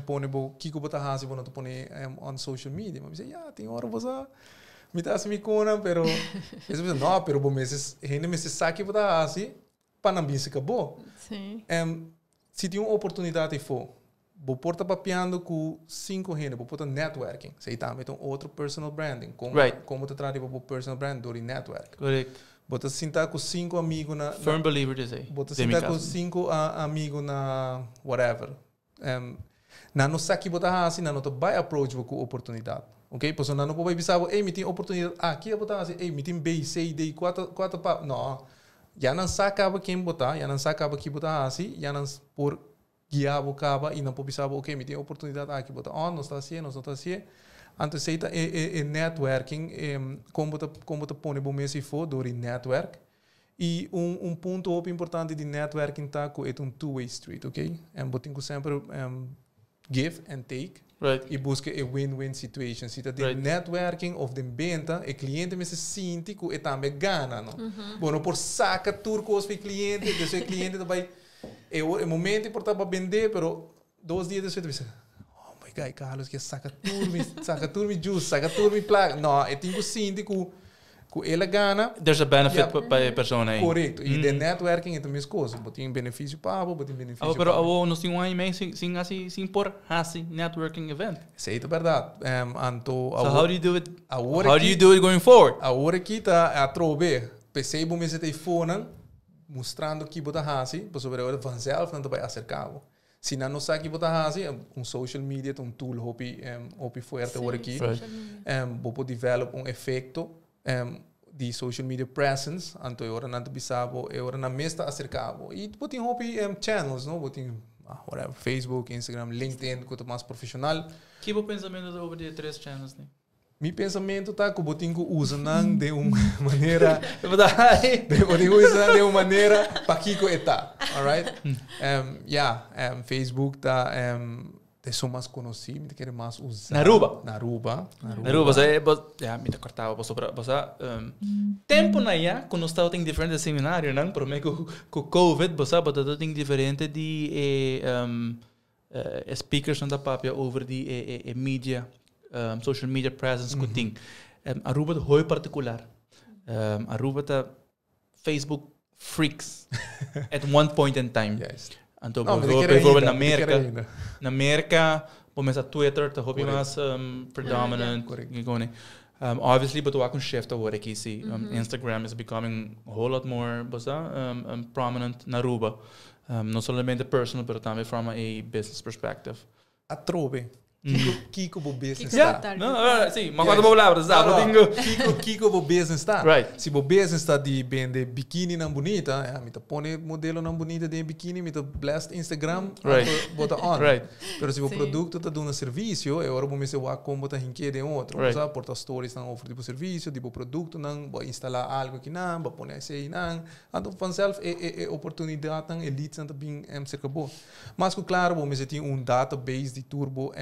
[SPEAKER 4] pone bo que bota hasi, bom não pone on social media, mas tem hora você me tá assim cona, pero isso não, pero bom meses, gente me se saque bota hasi, para não bisa acabou.
[SPEAKER 3] Sim.
[SPEAKER 4] Se tem uma oportunidade for vou porta papiando com 5 gente, vou porta networking. Sei tá, então outro personal branding. Como te trata para personal branding do network.
[SPEAKER 2] Correto.
[SPEAKER 4] Bota sentar com 5 amigos na
[SPEAKER 2] firm believer de sei.
[SPEAKER 4] Bota sentar com 5 amigos na whatever. Na no saque bota assim, na no vai approach com oportunidade. Ok? Pois não pode pensar, me tem oportunidade aqui botar assim, me tem B, C, D, 4 pa. Não. Já não saca quem botar, já não saca que botar assim, já não por guiar o cabo e não pode pensar, ok, me tem oportunidade aqui, botar não está assim, então seita é networking, como te põe bom mês e for, do network, e ponto importante de networking tá com é two-way street, ok? Botinho sempre give and take, e busca a win-win situation. Se tá de networking of de venda, o cliente me se sente que é também gana, não? Bom, por saca turcos para o cliente, deixa o cliente também. É o momento importante para vender, pero 2 dias depois você oh my God, Carlos, que saca turmi juice, saca turmi placa. Não, eu tenho sim que ele gana.
[SPEAKER 2] There's a benefit para a pessoa aí.
[SPEAKER 4] Correto. E de networking é a mesma coisa. Tem benefício para tem benefício.
[SPEAKER 2] Pero nós temos um e-mail sem por assim networking event.
[SPEAKER 4] Isso é verdade.
[SPEAKER 2] So how do you do it? How do you do it going forward?
[SPEAKER 4] A hora que tá a trobe, pensei bom esse telefone mostrando que bota hasi, por sobre hora vanzelf não vai acercar. Se não sabe que você social media tool hopi fuerte por aqui. Você develop efeito de social media presence, então eu não bisabo, eu não mesta acercado. E você tem hopi channels, não? Você tem whatever, Facebook, Instagram, LinkedIn, que é mais profissional.
[SPEAKER 2] Que o pensamento over de 3 channels, né?
[SPEAKER 4] Meu pensamento tá que eu tenho que usar de uma maneira para que está, alright? Facebook tá são mais conhecidos, querem mais usar. Naruba.
[SPEAKER 2] Me cortava, tempo na quando estava tem diferentes seminários, não? Por meio com COVID, você tem diferente de speakers na papel over de media. Social media presence que tem. Aruba é muito particular. Aruba é Facebook freaks at one point in time.
[SPEAKER 4] Yes.
[SPEAKER 2] Então, bijvoorbeeld na América, começa Twitter, tá hobby mais predominant. Obviously, but we shift over aqui, see. Instagram is becoming a whole lot more prominent na Aruba. Não somente personal, but também from a business perspective.
[SPEAKER 4] A trove. Kiko bo business
[SPEAKER 2] está. Sim, mas quando palavras,
[SPEAKER 4] Kiko bo business está.
[SPEAKER 2] Right.
[SPEAKER 4] Se bo business está de vender biquíni não bonita, me tá põe modelo não bonita de biquíni, me tá blast Instagram, bota on.
[SPEAKER 2] Right.
[SPEAKER 4] Pero se o produto tá dando serviço, eu agora vou me ser como tá hinque de outro, sabe? Porta stories não oferece tipo serviço, tipo produto não, vou instalar algo aqui não, vou pôr aí não. Então vanzelf oportunidade não elite não tá bem cerca boa. Mas claro, vou me ser database de turbo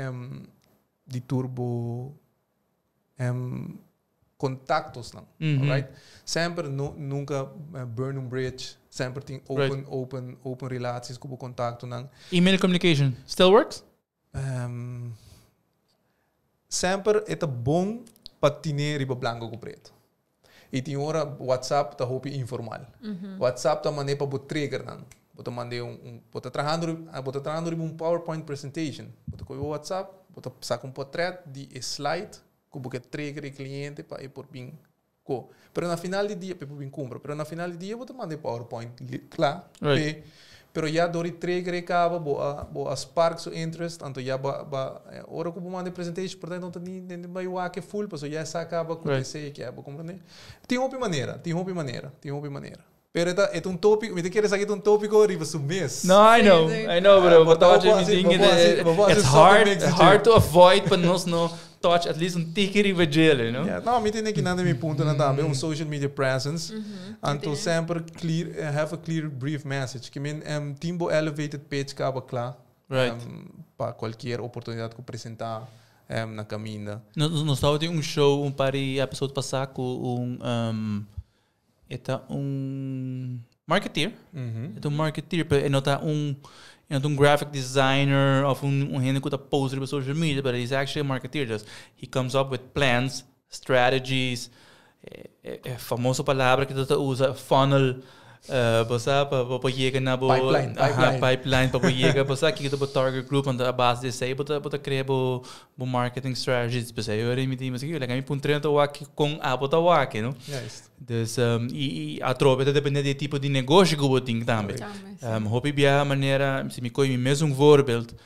[SPEAKER 4] contactos não, right? Sempre nunca burn um bridge, sempre tem open relações com o contacto não.
[SPEAKER 2] Email communication still works?
[SPEAKER 4] Sempre é bom para ter riba branco com preto. E tem hora WhatsApp tá hopi informal. WhatsApp tá maneira para trigger não. Bota mandei bota trajando um PowerPoint presentation. Bota com o WhatsApp, bota saca portrait de slide, que você trigger o cliente para ir por bem. Pero na final do dia, para bem compra. Pero na final do dia, bota mandei PowerPoint, claro.
[SPEAKER 2] Right.
[SPEAKER 4] Pero já dori trigger acaba, boa spark so interest, então já hora que eu mandei presentation, portanto não tem vai o que full, porque já se acaba com esse que é, compreender? Tem uma maneira. Pero é tópico, me queres aqui tópico riba mês.
[SPEAKER 2] No, I know, but it's hard to avoid, but no touch at least ticket riba gel, you know?
[SPEAKER 4] Yeah, não, me tem que nada me ponto na também social media presence, então sempre have a clear brief message, que timbo elevated page acaba claro, para qualquer oportunidade que apresentar na caminha.
[SPEAKER 2] Nós estava de show par de episódio passado com Eta marketeer. Eta marketeer, pero nota graphic designer of gente que tá poster para social media, but he's actually a marketeer. He comes up with plans, strategies. Famosa palavra que tu usa, funnel. Basta para chegar na pipeline para chegar, basta que tu target group on the base de sei, basta criar bo marketing strategies, basta eu me digo assim, like me puntrento o aqui com a bota o aqui, não?
[SPEAKER 4] Yes.
[SPEAKER 2] Dus e a tropa depende do tipo de negócio que eu tenho também. Hobby bia maneira, se me coi mesmo voorbeeld,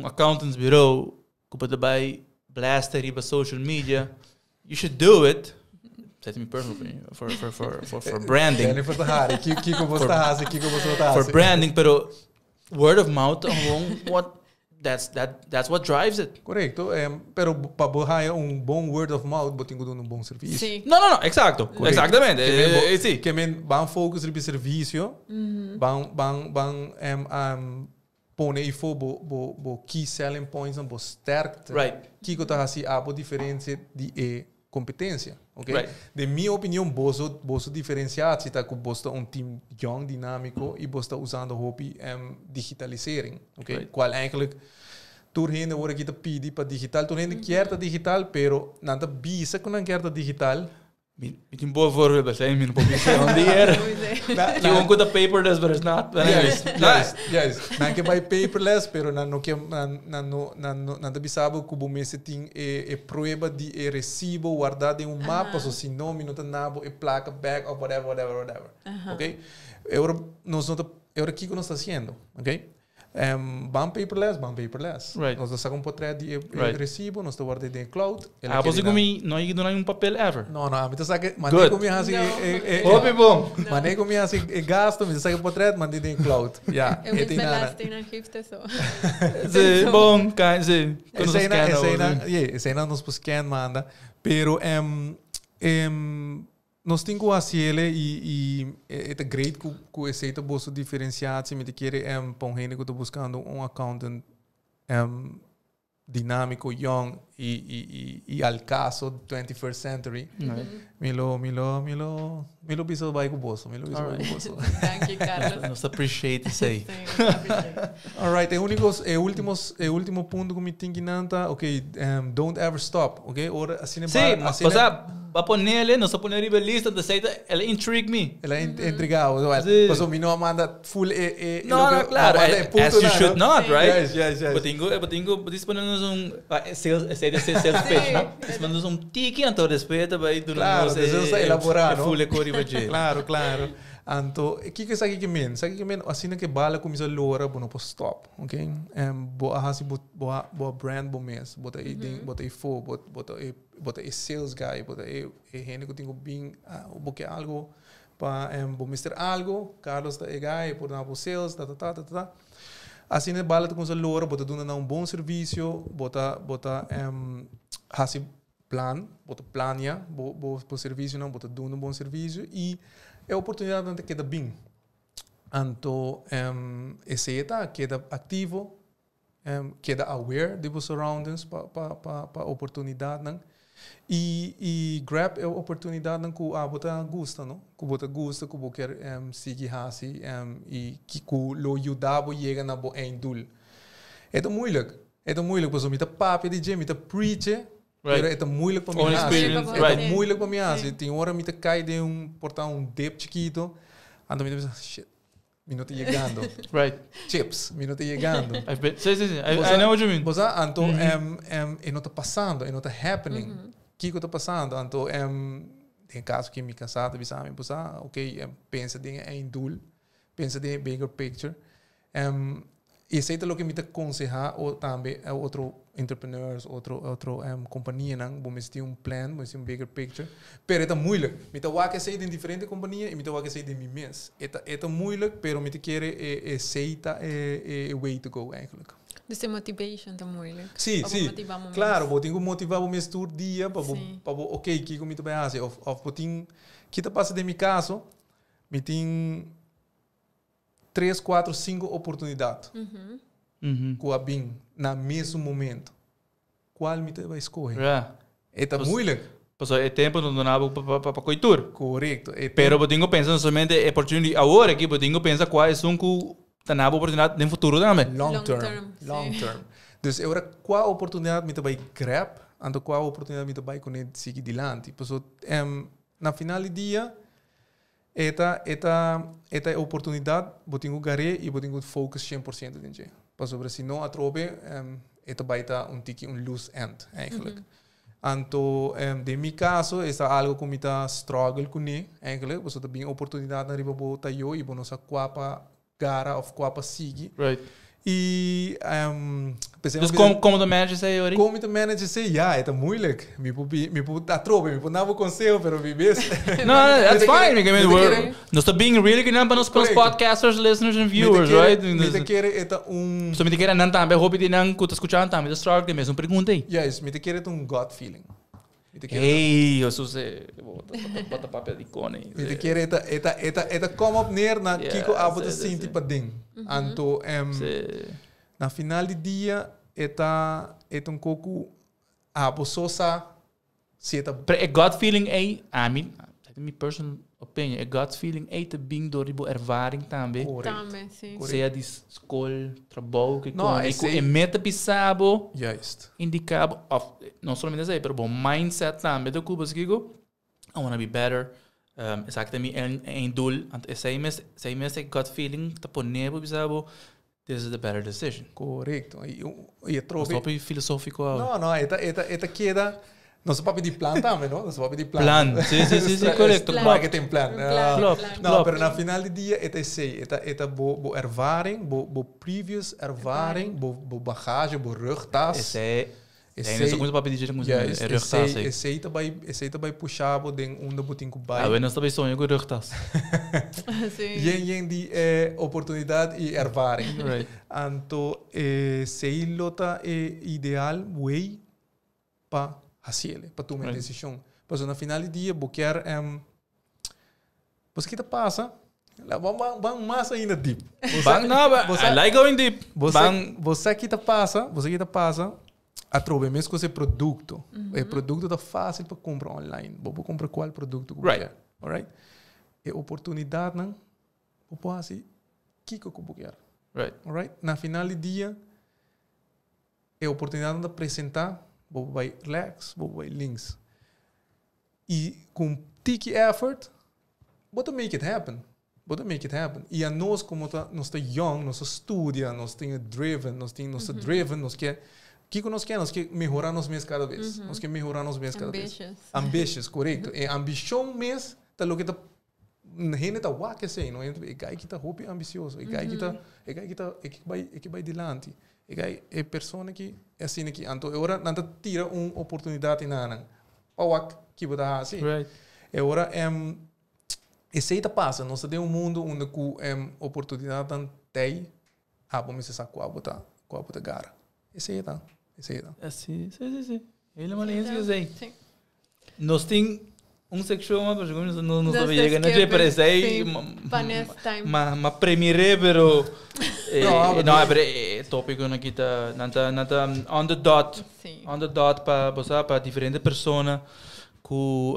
[SPEAKER 2] accountants bureau que pode by blaster riba social media, you should do it. Set me personally for branding. For branding, pero word of mouth, that's what drives it.
[SPEAKER 4] Correcto, pero para borrar bom word of mouth, botem bom serviço.
[SPEAKER 3] Sí.
[SPEAKER 2] No, exacto. Correcto. Exactamente.
[SPEAKER 4] Sí. Que van focus ribe serviço, van pone e for bo key selling points, bo sterkte.
[SPEAKER 2] Right.
[SPEAKER 4] Kiko tá assim a diferença de competência, ok?
[SPEAKER 2] Right.
[SPEAKER 4] De minha opinião, você diferenciar se está com você time young, dinâmico e você está usando hobby digitalisering, ok?
[SPEAKER 2] Right.
[SPEAKER 4] Qual eigenlijk turheen worden kita pidi para digital, turheen quer digital, pero nada bisa com não quer digital.
[SPEAKER 2] Met een boa voorbeeld bij zijn, mijn publicatie die er. Je won't go to paperless, but it's not.
[SPEAKER 4] Yes. Não que vai paperless, pero não que não bisabo que o mês tem prueba de recibo guardado em mapa, so se não minuto nabo placa back or whatever. Okay? Nós não ahora ¿qué nos está haciendo? ¿Ok? Van paperless.
[SPEAKER 2] Right.
[SPEAKER 4] Nós sacamos um portrait de
[SPEAKER 2] Right.
[SPEAKER 4] recibo, nós guardamos em cloud.
[SPEAKER 2] Você comigo não é um papel ever.
[SPEAKER 4] Não, a mim sabe,
[SPEAKER 2] Good.
[SPEAKER 4] mandei comigo assim,
[SPEAKER 2] Hobby bom.
[SPEAKER 4] mandei comigo assim, gasto, me sabe portrait, mandei em cloud. Ja,
[SPEAKER 3] Eu
[SPEAKER 4] tem
[SPEAKER 3] me
[SPEAKER 4] nada.
[SPEAKER 3] lastei na gifte só.
[SPEAKER 2] Sim, bom, sim.
[SPEAKER 4] Essa aí nos scan manda, pero nós temos que fazer e é great que esse é bolso diferenciado, se me quer para um gente que está buscando um accountant dinâmico, young e al caso 21st century. Milo biso vai com o bolso,
[SPEAKER 3] Thank you, Carlos.
[SPEAKER 2] Nós appreciate isso aí.
[SPEAKER 3] Sim, appreciate.
[SPEAKER 4] Alright, o último ponto que me tenho que nanta, ok, don't ever stop, ok? Ora, assim
[SPEAKER 2] Sim, mas a poner nós poner ribelista da seita, ela intrigue me.
[SPEAKER 4] ela é intrigado, mas o menino manda full
[SPEAKER 2] Não, claro, as you should not, right?
[SPEAKER 4] Yes.
[SPEAKER 2] Eu tenho disponível sales page, não? Disponível tiki, então respeita, vai do
[SPEAKER 4] Claro, precisa elaborar, não?
[SPEAKER 2] Full cori vai
[SPEAKER 4] Claro. Então, o que sabe que men? Sabe que men, assim que bala começa a lora, não pode stop, ok? Boa assim, boa brand, bom mês, bota aí fo, bota aí sales guy, bota aí gente que tenho bem, porque algo para bom mister algo, Carlos da guy, por exemplo, sales, tá. Assim que bala começa a lora, bota dando um bom serviço, bota assim plan, bota plania, bo serviço não, bota dando um bom serviço e é a oportunidade de queda bem. Então, esse queda ativo, queda aware de vos surroundings para oportunidade, não? E grab é a oportunidade que você gosta, não? Que você gosta, que você quer seguir assim e que lo ajudava chega na boa endul. É tão moeilijk, porque me tá papo de gente, me tá preacher. Pero é moeilijk para mim. É moeilijk para mim. Tem hora me cai de portar dip chiquito, então me pensa, shit, me não tá chegando.
[SPEAKER 2] Right.
[SPEAKER 4] Chips, me não tá chegando.
[SPEAKER 2] Sim. I know what you mean.
[SPEAKER 4] Então, não tá passando, não tá happening. O que tá passando? Então, tem caso que me cansado, me ok, pensa em dul, pensa em bigger picture. E isso é o que me aconselha ou também outro entrepreneurs, outro companhia, não, vamos ter plan, vamos ter bigger picture. Pero é moeilijk. Me tá que sair de diferente companhia e me tá que sair de mim mesmo. É moeilijk, pero me quer aceita é way to go eigenlijk.
[SPEAKER 3] Dus a motivation tá moeilijk.
[SPEAKER 4] Sim. Claro, vou ter que motivar o mês todo dia para ok, que eu me tô bem assim, ou vou ter que tá passa de meu caso, me tem 3, 4, 5 oportunidades. Com a BIM, no mesmo momento. Qual me vai escolher? É moeilijk.
[SPEAKER 2] É tempo não dá para coitur.
[SPEAKER 4] Correto.
[SPEAKER 2] Pero eu tenho pensando somente oportunidade agora aqui, eu tenho pensar quais são que tá oportunidade no futuro também.
[SPEAKER 4] Long term. Dus agora qual oportunidade me vai grab, ando qual oportunidade me vai conectar seguir adiante. Então, na final do dia esta oportunidade, eu tenho que ganhar e eu tenho que focar 100% nisso. Porque se não atrobe, esta vai estar um loose end, eigenlijk. Então, de meu caso, é algo que me está struggle com ele, eigenlijk. Porque tem oportunidade na riba boa eu e não sabe qual para gara ou qual para seguir.
[SPEAKER 2] Right.
[SPEAKER 4] E
[SPEAKER 2] dus como de manager sei hoor.
[SPEAKER 4] Como de manager sei, é moeilijk. Me atrobe, me dava conselho, pero me ves.
[SPEAKER 2] No, that's fine. I mean, nós estamos being really good para os podcasters, listeners and viewers, right?
[SPEAKER 4] Me te quer
[SPEAKER 2] So me te quer não também, hope que não que tu escutando também, the start que mesmo pergunta aí.
[SPEAKER 4] Yes, me te quer gut feeling.
[SPEAKER 2] Ei, eu sou bota papel de cone.
[SPEAKER 4] Me te quer eta come up neer na kiko abo de sinti pa ding. Anto na final do dia eta coco abo sosa se eta
[SPEAKER 2] a gut feeling I mean, my personal opinion, a gut feeling te bing door die ervaring também.
[SPEAKER 3] Também, sim.
[SPEAKER 2] Seja de escola, trabalho que com meta pisabo.
[SPEAKER 4] Juist.
[SPEAKER 2] Indicado não somente isso aí, mas bom mindset também do Cuba que I wanna be better. Exactamente em dul, esse mês gut feeling tá ponendo pisabo. This is the better decision.
[SPEAKER 4] Correcto. E trobe.
[SPEAKER 2] Stop filosófico.
[SPEAKER 4] No, eta queda Não se papi de plan também, não? Não se papi de plan.
[SPEAKER 2] Plan. Sim, correto.
[SPEAKER 4] Marketing plan. Não,
[SPEAKER 2] Klopt.
[SPEAKER 4] mas no final do dia, é assim, é bo ervaring, bo previous ervaring, bo bagagem, bo rugtas.
[SPEAKER 2] Esse é... Esse é o papel de jeito que é rugtas.
[SPEAKER 4] Esse vai puxar bo den onde bo tinko
[SPEAKER 2] Ah,
[SPEAKER 4] bij.
[SPEAKER 2] nós também sonhamos com rugtas.
[SPEAKER 4] Yen die oportunidade e ervaring.
[SPEAKER 2] Right.
[SPEAKER 4] Então, sei lota é ideal way para fazer, para tomar decisão. Mas no final do dia, bo quer você que passa, vamos mais ainda deep.
[SPEAKER 2] Bang não, I like going deep.
[SPEAKER 4] Você que passa, através com esse produto. O produto tá fácil para comprar online. Vou comprar qual produto que você quer. Alright? É oportunidade, não? Vou fazer assim, que eu quero.
[SPEAKER 2] Right.
[SPEAKER 4] Alright? Na final do dia, é oportunidade de apresentar, vou vai relax, vou vai links. E com take effort, vou make it happen. E a nós, como nós estamos young, nós estudamos, nós estamos driven, nós quer melhorar nos meses cada vez. Nós quer melhorar nos meses cada vez. Ambitious, correto. E ambição mesmo, tá lo que tá gente tá o que sei, não é? É gai que tá hope ambicioso, é gai que vai dilante. É pessoa que é assim que então agora não tira uma oportunidade na para que botar assim.
[SPEAKER 2] Right.
[SPEAKER 4] Agora esse aí passa, nós temos mundo onde com oportunidade tem vamos se sacar com a gara. Esse aí tá.
[SPEAKER 2] Sim. Ele é uma linha que eu sei. Nós temos section, mas não estamos chegando a parece aí uma premiere, pero não é tópico na kita, nada on the dot para diferentes pessoas que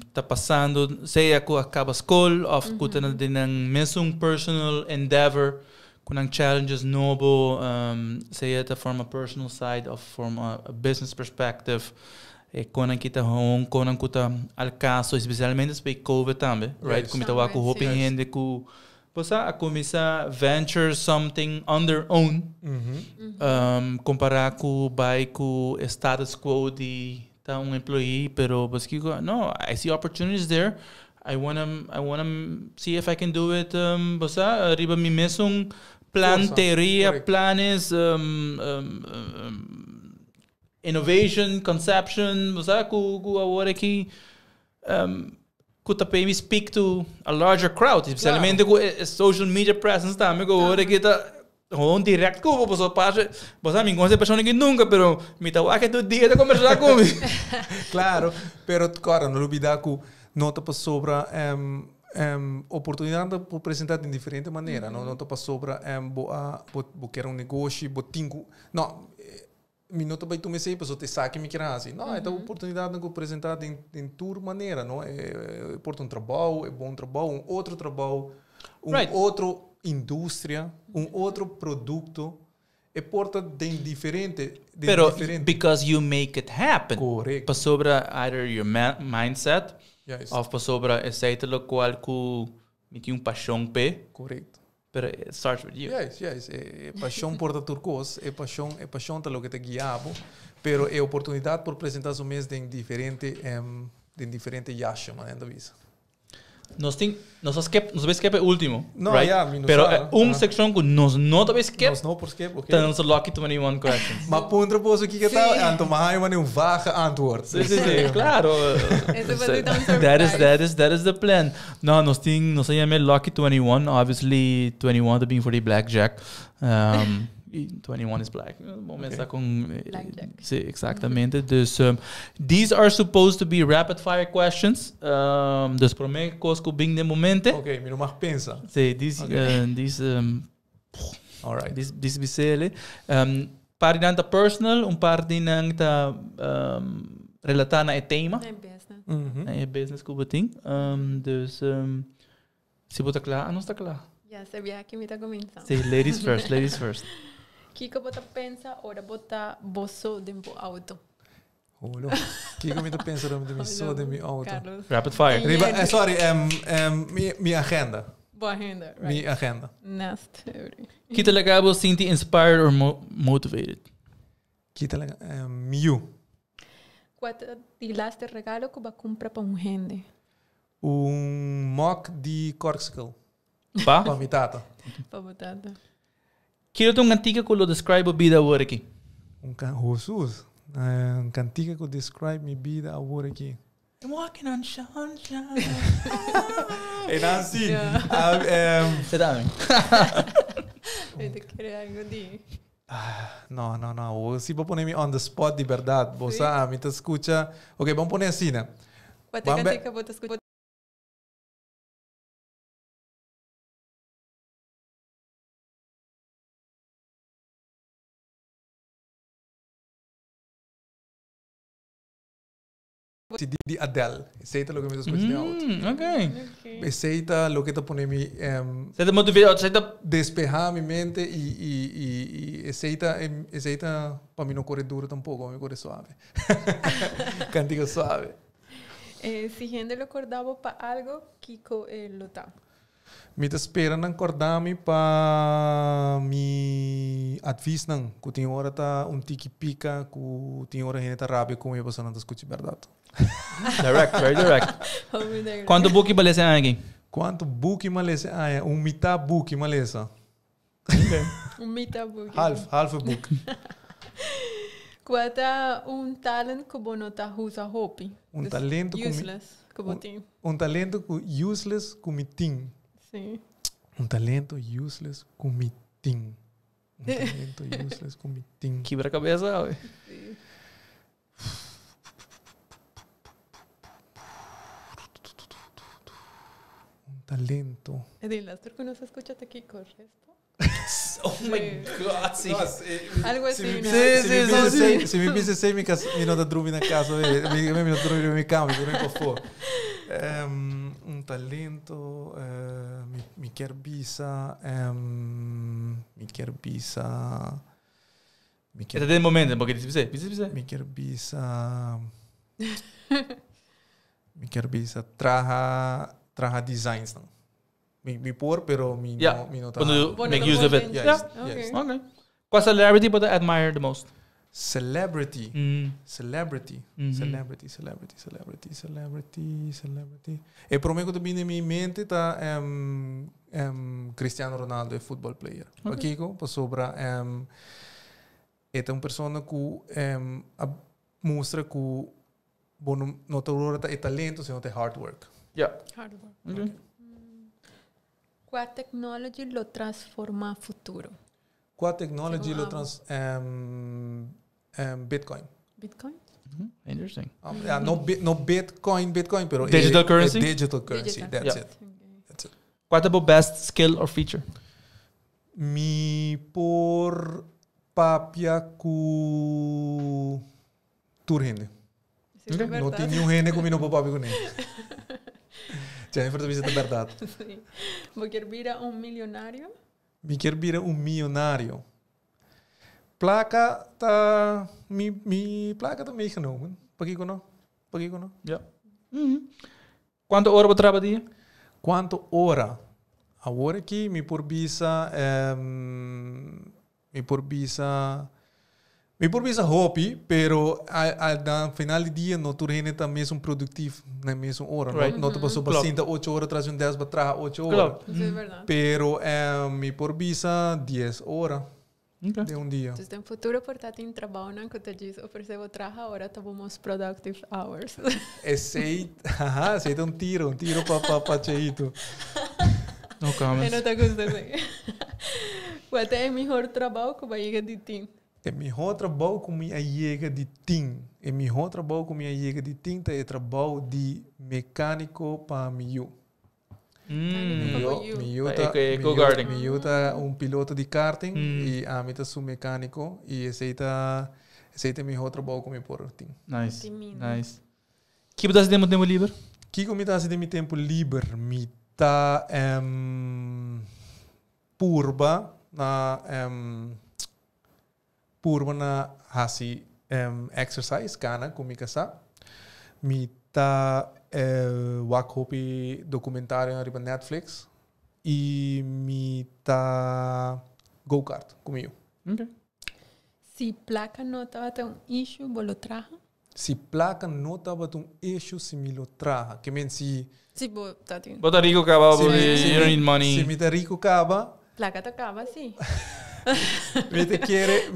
[SPEAKER 2] está passando, seja que acaba a escola, ou que está na mesmo personal endeavor, com challenges novo, seja from a personal side ou from a business perspective. Quando kita quando kita al caso especialmente para COVID também, right? Como estava com hope gente que você a começar venture something on their own, comparar com vai com status quo de tá employee, pero você que no, I see opportunities there. I wanna see if I can do it. Você arriba mi mesmo plan, teoria, planes, innovation, conception, você que agora aqui que também speak to a larger crowd, especialmente com social media presence também, que agora aqui tá um direct com você passa, você me conhece pessoa que nunca, pero me tá aqui todo dia de conversar comigo.
[SPEAKER 4] Claro, pero claro, não olvidar que nota para sobre oportunidade para apresentar de diferente maneira, não nota para sobre bo quer negócio, bo tingo, não minuto vai tu me sei, pessoa te saque me querer assim. Não, é a oportunidade de apresentar de tour maneira, não? É por trabalho, é bom trabalho, outro trabalho, outro indústria, outro produto, é porta de diferente.
[SPEAKER 2] Pero because you make it happen.
[SPEAKER 4] Correto.
[SPEAKER 2] Para sobre either your mindset, ou para sobre esse lo qual que me tem paixão pe.
[SPEAKER 4] Correto.
[SPEAKER 2] But it starts with you.
[SPEAKER 4] Yes. É paixão por turcos, é paixão tá lo que te guiava, pero é oportunidade por apresentar o mês de diferente yasha, mané da visa.
[SPEAKER 2] Nós vamos skip o último,
[SPEAKER 4] no,
[SPEAKER 2] right? Pero section que nós não vamos skip.
[SPEAKER 4] Nós não por skip, ok?
[SPEAKER 2] Então nós lucky 21 questions.
[SPEAKER 4] Mas pontra pois aqui que tá, então mais uma vaga antwoord.
[SPEAKER 2] Sim, claro. That is the plan. No, nós temos lucky 21, obviously 21 to being for the blackjack. 21 is black. Momento está com sim, exatamente. Dus these are supposed to be rapid fire questions. Dus prometo que bem de momento.
[SPEAKER 4] Ok, me não mais pensa.
[SPEAKER 2] Sim,
[SPEAKER 4] alright.
[SPEAKER 2] This bisele. Parte nanta personal, parte nanta relatada a tema. É business que eu tenho. Dus se você está claro, não está claro.
[SPEAKER 3] Já sabia que me está começando.
[SPEAKER 2] Sim, ladies first.
[SPEAKER 3] Kiko bota pensa, ora bota bosso dentro do auto.
[SPEAKER 4] Olha, Kiko me pensa de meu auto.
[SPEAKER 2] Rapid fire.
[SPEAKER 4] Sorry, minha agenda.
[SPEAKER 3] Boa agenda, right?
[SPEAKER 4] Minha agenda.
[SPEAKER 3] Next.
[SPEAKER 2] Kita legal sinti inspired or motivated.
[SPEAKER 4] Kita legal, you.
[SPEAKER 3] Qual é o last regalo que vai comprar para um gente?
[SPEAKER 4] Mock de Corkscale.
[SPEAKER 2] Pa?
[SPEAKER 4] Para minha tata.
[SPEAKER 3] Para botar.
[SPEAKER 2] Quero ter uma cantiga que eu descreve a vida agora aqui.
[SPEAKER 4] Jesus. Cantiga que descreve minha vida agora aqui.
[SPEAKER 2] I'm walking on sunshine.
[SPEAKER 4] E Nancy.
[SPEAKER 2] Você dá, hein?
[SPEAKER 3] Eu quero algo de...
[SPEAKER 4] Não. Se vou pôr-me on the spot de verdade, você me escuta. Ok, vamos pôr assim, né?
[SPEAKER 3] Qual é a cantiga que eu vou escutar?
[SPEAKER 4] De Adele. Aceita o que me escuta de alto.
[SPEAKER 2] Ok.
[SPEAKER 4] Aceita o que está pôr-me...
[SPEAKER 2] Você está motivado, você está...
[SPEAKER 4] despejar minha mente e aceita para mim não correr duro tampouco, me correr suave. Cantiga suave.
[SPEAKER 3] Se gente lo acordava para algo, Kiko lo tá.
[SPEAKER 4] Me está esperando acordar-me para me advis não, que tem hora tá tiki pica, que tem hora gente tá rápido com eu você não escuta verdade.
[SPEAKER 2] Direct, very direct. Quanto book balece alguém?
[SPEAKER 4] Quanto book malesa? Mitad book malesa.
[SPEAKER 3] Mitad book.
[SPEAKER 4] Half a book.
[SPEAKER 3] Qual é talent que você não usa hopi?
[SPEAKER 4] Talento
[SPEAKER 3] useless que você tem.
[SPEAKER 4] Talento useless que me tem.
[SPEAKER 3] Sim.
[SPEAKER 4] Talento useless que me tem. Talento useless que me tem.
[SPEAKER 2] Quebra a cabeça, ué.
[SPEAKER 4] Talento.
[SPEAKER 3] É de las que não se escuta aqui com o resto?
[SPEAKER 2] Oh my God, sim.
[SPEAKER 3] Algo assim,
[SPEAKER 2] Sim.
[SPEAKER 4] Se me pisse sei, me não dá dormir na casa, me não dormir na cama, me não for. Talento, me quer bisa, me quer bisa.
[SPEAKER 2] Este é o momento, porque dice.
[SPEAKER 4] Me quer bisa. Me quer bisa. Traha designs não. Me por, pero me não tá.
[SPEAKER 2] Quando make use of it.
[SPEAKER 4] Yes.
[SPEAKER 2] Okay. Qual celebrity that I admire the most?
[SPEAKER 4] Celebrity. Celebrity. E por mim que também na minha mente tá Cristiano Ronaldo é football player. Aqui com sobra é uma pessoa que mostra que bom não é talento, senão é hard work.
[SPEAKER 2] Yeah.
[SPEAKER 3] Hard work.
[SPEAKER 2] Okay.
[SPEAKER 3] Qual tecnologia lo transforma a futuro?
[SPEAKER 4] Qual tecnologia lo Bitcoin.
[SPEAKER 3] Bitcoin?
[SPEAKER 2] Interesting.
[SPEAKER 4] No Bitcoin, pero
[SPEAKER 2] Digital currency?
[SPEAKER 4] Digital currency. That's it.
[SPEAKER 2] What about best skill or feature?
[SPEAKER 4] Mi por papia ku turhende. No tem nenhum rende como não papia com nem. Já é verdade, é verdade.
[SPEAKER 3] Você quer virar milionário?
[SPEAKER 4] Me quer virar milionário. Placa tá mi placa tá meio genomen. Pagi ko no?
[SPEAKER 2] Yeah. Quanto hora você trabalha?
[SPEAKER 4] Quanto hora? A hora aqui me por bisa hobby, pero al final do dia no turene tá mesmo produtivo na mesma hora.
[SPEAKER 2] Right.
[SPEAKER 4] Não te passou para 8 horas atrás 10 para trás 8 horas.
[SPEAKER 2] Claro.
[SPEAKER 3] Isso é verdade.
[SPEAKER 4] Pero me por bisa 10 horas de um dia.
[SPEAKER 3] Então, no futuro, por estar em trabalho, não que te diz, ofereceu trabalho, agora estamos productive hours.
[SPEAKER 4] Aceita um tiro para cheito.
[SPEAKER 2] No comments.
[SPEAKER 3] Eu não te gusta assim. Qual é o melhor trabalho que vai chegar de ti?
[SPEAKER 4] É melhor trabalho com minha chega de tim. É melhor trabalho com minha chega de tim é trabalho de mecânico para miú. Miú tá piloto de karting e a mim tá mecânico e aceita melhor trabalho com meu por tim.
[SPEAKER 2] Nice. Que você tem tempo livre?
[SPEAKER 4] Que como tá de meu tempo livre, me tá purba na hasi exercise kana kumikasa mi ta wakopi documentário na Netflix e mi ta go-kart comigo.
[SPEAKER 2] Okay.
[SPEAKER 3] Se placa não estava tão issue, você traga?
[SPEAKER 4] Se placa não estava um eixo se me lo traga. Que men se...
[SPEAKER 3] Sí, bota tin.
[SPEAKER 2] Bota rico acaba, you don't need money.
[SPEAKER 4] Se me tá rico acaba,
[SPEAKER 3] Placa tocaba, sí.
[SPEAKER 4] me te quiere,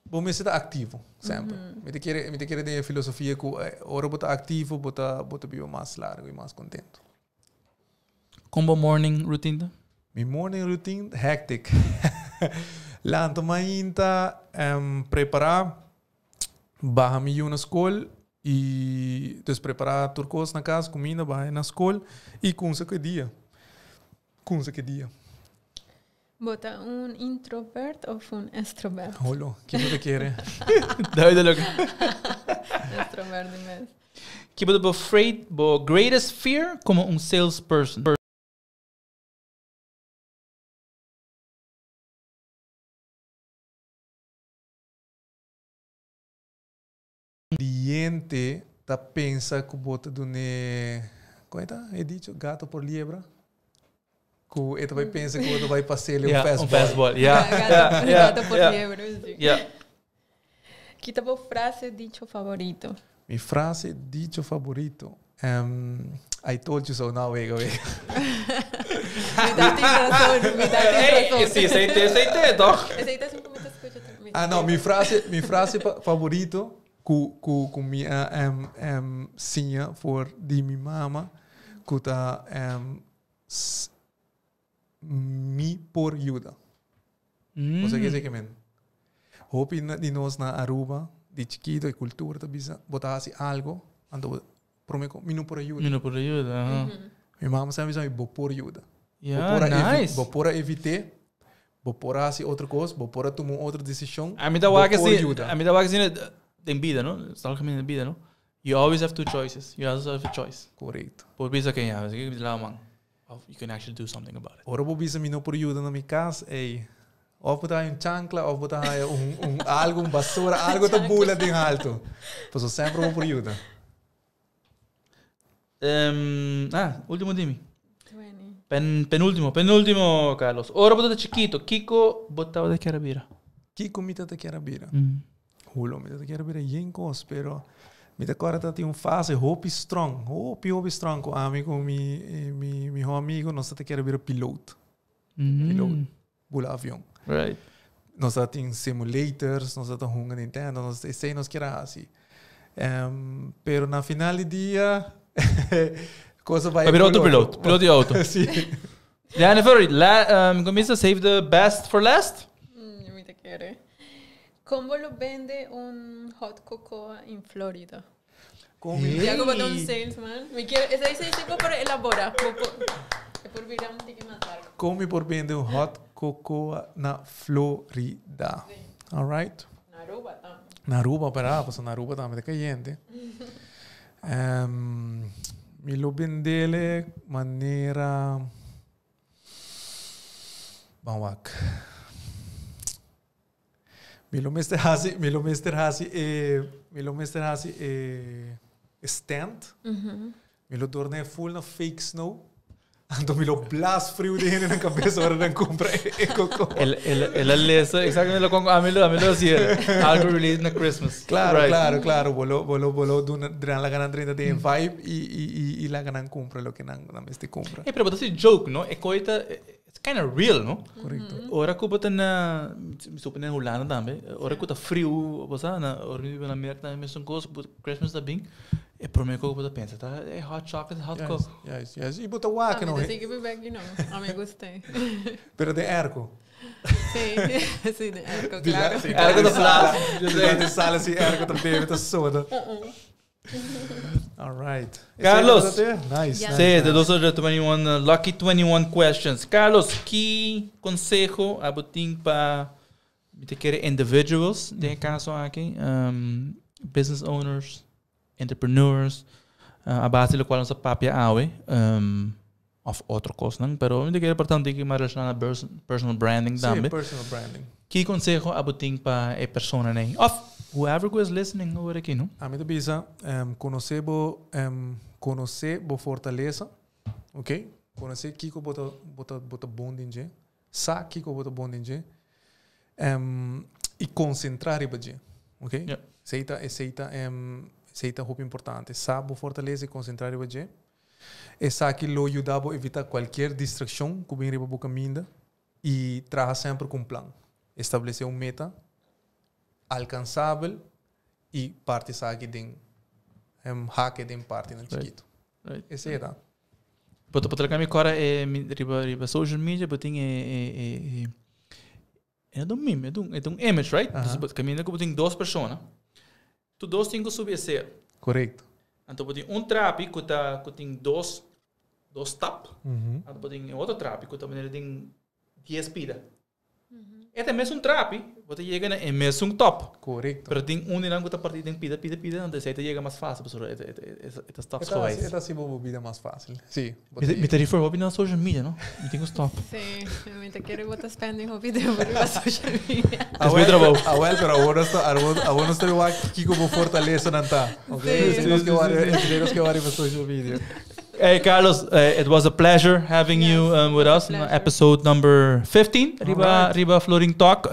[SPEAKER 4] vou me estar ativo, sempre. Me te quiere de filosofia que ora bota ativo, bota bio mais largo e mais contento.
[SPEAKER 2] Combo morning routine?
[SPEAKER 4] Mi morning routine, hectic. Lanto mainta, preparar, barra mi na escola e dus preparar turcos na casa, comida, barra na escola e com que dia.
[SPEAKER 3] Bota un introvert of un extrovert?
[SPEAKER 4] Holo, que você quer?
[SPEAKER 2] Duidelijk.
[SPEAKER 3] Extrovert de mes.
[SPEAKER 2] Que bota afraid, bo greatest fear como salesperson.
[SPEAKER 4] Cliente tá pensa que bota do ne, como é dicho, gato por liebre. Que ele vai pensar que ele vai passar ele
[SPEAKER 2] fastball.
[SPEAKER 3] Gato por liebre, sí.
[SPEAKER 2] Yeah.
[SPEAKER 3] Que tipo frase dicho favorito?
[SPEAKER 4] Mi frase dicho favorito. I told you so, now wega.
[SPEAKER 3] Me dá razão.
[SPEAKER 2] Sí, aceite, toch?
[SPEAKER 3] Aceita 5 minutos, escucha.
[SPEAKER 4] Ah, não, mi frase favorito que minha sinha for de minha mama que tá me por ajuda. Você quer dizer que men? Hope de nós na Aruba, de chiquito e cultura tá bisa botar assim algo, ando prometo minu por ajuda.
[SPEAKER 2] Mino por ajuda.
[SPEAKER 4] Minha mama sempre diz bo por ajuda.
[SPEAKER 2] Yeah, nice.
[SPEAKER 4] Bo por evitar, bo por assim outra coisa, bo por tomar outra decisão.
[SPEAKER 2] A mim dá waga assim, tem vida, não? Está algemeen in vida, não? You always have 2 choices. You always have a choice.
[SPEAKER 4] Correto.
[SPEAKER 2] Por bisa que ja, você que lá man. You can actually do something about it.
[SPEAKER 4] Ora bo bisa minu por ajuda na minha casa, ei. Of botar chancla, of botar algo, basura, algo tá bula de alto. Pois eu sempre vou por ajuda.
[SPEAKER 2] Último dime.
[SPEAKER 3] 20.
[SPEAKER 2] Penúltimo, Carlos. Ora bota chiquito. Kiko botava de carabira.
[SPEAKER 4] Kiko mita te quer bira. Hulo mita te quer bira yenkos, pero mita agora tá tem fase hope strong com amigo mi amigo nós te quer bira piloto. Piloto. Bula avião.
[SPEAKER 2] Right.
[SPEAKER 4] Nós tem simulators, nós tá hunga Nintendo, nós sei nós quer assim. Pero na final do dia coisa vai
[SPEAKER 2] virar outro piloto de auto.
[SPEAKER 4] Sim.
[SPEAKER 2] Jennifer, comienza save the best for last.
[SPEAKER 3] Me te quiere. ¿Cómo lo vende un hot cocoa en Florida? Ya como un salesman. Me quiere, ese dice por elabora. Por virar un ticket más largo.
[SPEAKER 4] Come por vender um hot cocoa na Florida. Alright?
[SPEAKER 3] Na Aruba também.
[SPEAKER 4] Na Aruba, pera, pues na Aruba também tá caliente. Me lo vendele maneira... Vamos lá. Me lo mester hasi stand. Me lo torne full na fake snow. Ando me lo blast frio de gente na cabeça hora de comprar coco.
[SPEAKER 2] Ela lesa exactamente lo como a mí lo hacía. Algo release na Christmas.
[SPEAKER 4] Claro. Bolo duran la ganan 30 de vibe y la ganan compra lo que na este compra.
[SPEAKER 2] Pero botas joke, no? É coisa it's kind of real, no?
[SPEAKER 4] Correcto.
[SPEAKER 2] Ora que botas na me supone na Holanda também. Ora que tá frio, bosa na ora na América também são coisas Christmas tá bem. É por mim que eu vou pensar, tá? É hot chocolate, hot coke.
[SPEAKER 4] Yes. E bota waka, não é?
[SPEAKER 3] Sí que me back, no. A mí gustei.
[SPEAKER 4] Pero de erco.
[SPEAKER 3] Sí, de erco, claro.
[SPEAKER 2] Erco da plaza.
[SPEAKER 4] De sala assim, erco também, bota soda. All right.
[SPEAKER 2] Carlos.
[SPEAKER 4] Nice.
[SPEAKER 2] Sí, de those are the 21 lucky 21 questions. Carlos, que consejo a botin para te querer individuals, de caso aqui, business owners, entrepreneurs, a base do qual nossa papia awe, of outra coisa, não? Pero me querer portanto que mais relacionado a personal branding também.
[SPEAKER 4] Sim, personal branding.
[SPEAKER 2] Que consejo a botin para a persona nem? Of whoever who is listening over aqui, não?
[SPEAKER 4] A mim da bisa, conhecer bo fortaleza, ok? Conhecer kiko bota bom dinje, sa kiko bota bom dinje, e concentrar em badje. ok?
[SPEAKER 2] Yeah.
[SPEAKER 4] Seita é importante. Sabo fortalece e concentrar em você. Essa aqui lo ajuda a evitar qualquer distração que vem para o caminho e trabalhar sempre com um plano. Estabelecer uma meta alcançável e parte aqui tem hack de parte no chiquito.
[SPEAKER 2] Right.
[SPEAKER 4] Esse é tá.
[SPEAKER 2] Pero para mim agora é riba social media, but tem é um meme, é um image, right? Então caminha que tem duas pessoas. Tu dois tem que subir ser.
[SPEAKER 4] Correto.
[SPEAKER 2] Então tem trapi que tem dois tap. Então tem outro trapi que também tem 10 pida. É mesmo trapi, você chega na mesmo top.
[SPEAKER 4] Correto.
[SPEAKER 2] Pero tem dinheiro que tá partido em pida, então você chega mais fácil, pessoal. É top squares.
[SPEAKER 4] Esta sim uma vida mais fácil. Sim.
[SPEAKER 2] Me te refer hobby na social media, não? Me tem que stop.
[SPEAKER 3] Sim, eu quero botar spending hobby de para social media.
[SPEAKER 4] Pero agora nós temos aqui como fortaleza não tá. Ok. Nós que vale para social media.
[SPEAKER 2] Hey Carlos, it was a pleasure having you with us in episode number 15 Riba Floating Talk.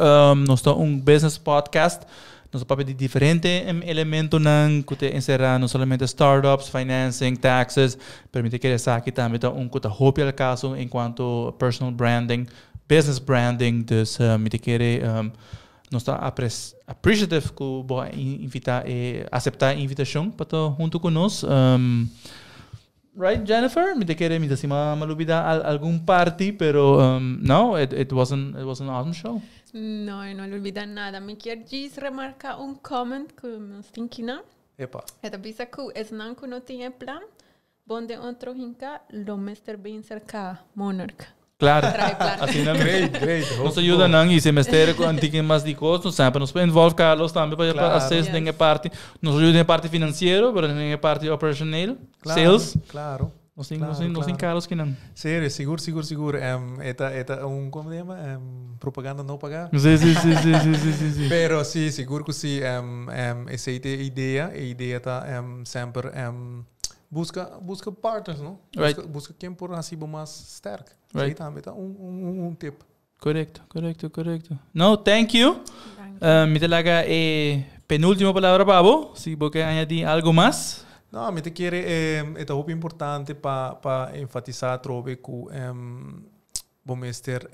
[SPEAKER 2] Nós estamos business podcast. Nós falamos de diferentes elementos que te encerram não somente startups, financing, taxes, permite que essa aqui também que hobby ao caso enquanto personal branding, business branding, dus me te querer nós estamos appreciative que vou invitar e aceitar a invitação para estar junto conosco. Right, Jennifer? Me te querer me assim malubida algum party, pero no, it was an awesome show.
[SPEAKER 3] No lo olvido nada. Me quero remarcar comment que nos tem que não.
[SPEAKER 4] Epa.
[SPEAKER 3] Esta pisa que es não que não tinha plan, bonde outro hinca lo Mr. Bean cerca Monarch.
[SPEAKER 2] Claro.
[SPEAKER 3] Assim
[SPEAKER 2] não
[SPEAKER 4] great.
[SPEAKER 2] Nos ajuda não e se mestre com antigo mais de costo, sempre nos envolve Carlos também para acesso em parte, nos ajuda em parte financeiro, para em parte operacional, sales.
[SPEAKER 4] Claro.
[SPEAKER 2] Nós tem Carlos que não.
[SPEAKER 4] Sério, seguro. Eta como se chama? Propaganda não pagar.
[SPEAKER 2] Sim.
[SPEAKER 4] Pero sim, seguro que sim. Essa ideia tá sempre busca partners, não? Busca quem por assim mais sterk. Right. Também tá tip.
[SPEAKER 2] Correcto. No, thank you. Me talaga penúltima palavra Pablo, se você añadir algo mais.
[SPEAKER 4] Não, me te querer é muito importante para enfatizar trobe que vamos ter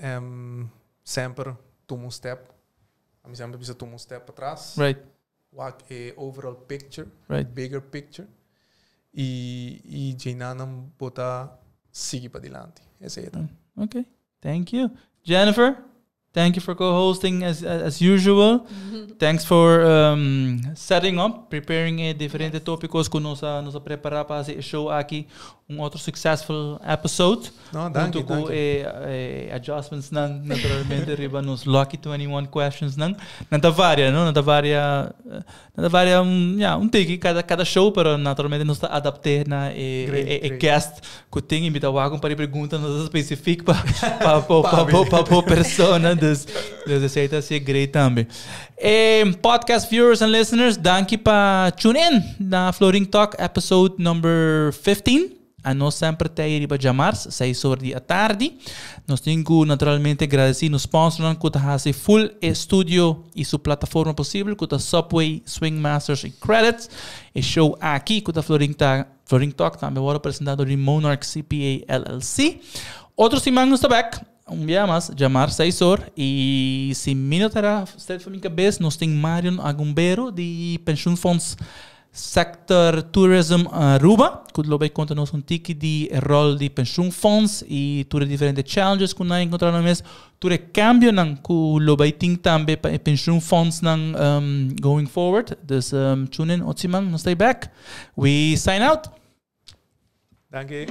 [SPEAKER 4] sempre tomar um step. A mim sempre precisa tomar um step para trás.
[SPEAKER 2] Right.
[SPEAKER 4] Walk a overall picture,
[SPEAKER 2] right.
[SPEAKER 4] Bigger picture. E já não botar seguir para diante. Esse é.
[SPEAKER 2] Okay. Thank you, Jennifer. Thank you for co-hosting as usual. Thanks for setting up, preparing diferentes tópicos que nos preparar para esse show aqui, outro successful episode.
[SPEAKER 4] No, danke.
[SPEAKER 2] Com adjustments nang naturalmente riba nos lucky 21 questions nang nanta varia, no? Nanta varia tiki cada show, pero naturalmente nos adaptar na guest que tem invita wagum para pergunta nos específico para persona dus aceita ser great também. Podcast viewers and listeners, danke para tune in na Floating Talk episode number 15. A nós sempre tem riba jamar 6 horas da tarde. Nós temos naturalmente agradecer nos sponsors que está full studio e sua plataforma possível, que está Subway, Swing Masters e Credits. E show aqui que está Floating Talk também agora apresentado de Monarch CPA LLC. Outro semana nos back. Dia mais, jamar 6 horas. E se minutará, straight from minha cabeça, nós temos Marion Agumbeiro de Pension Funds Sector Tourism Aruba, que lo vai contar-nos tique de rol de pension funds e tudo diferentes challenges que nós encontramos no mês, tudo cambio nang que lo vai ter também para pension funds nang going forward. Dus tune in, otsimang, no stay back. We sign out.
[SPEAKER 4] Danke.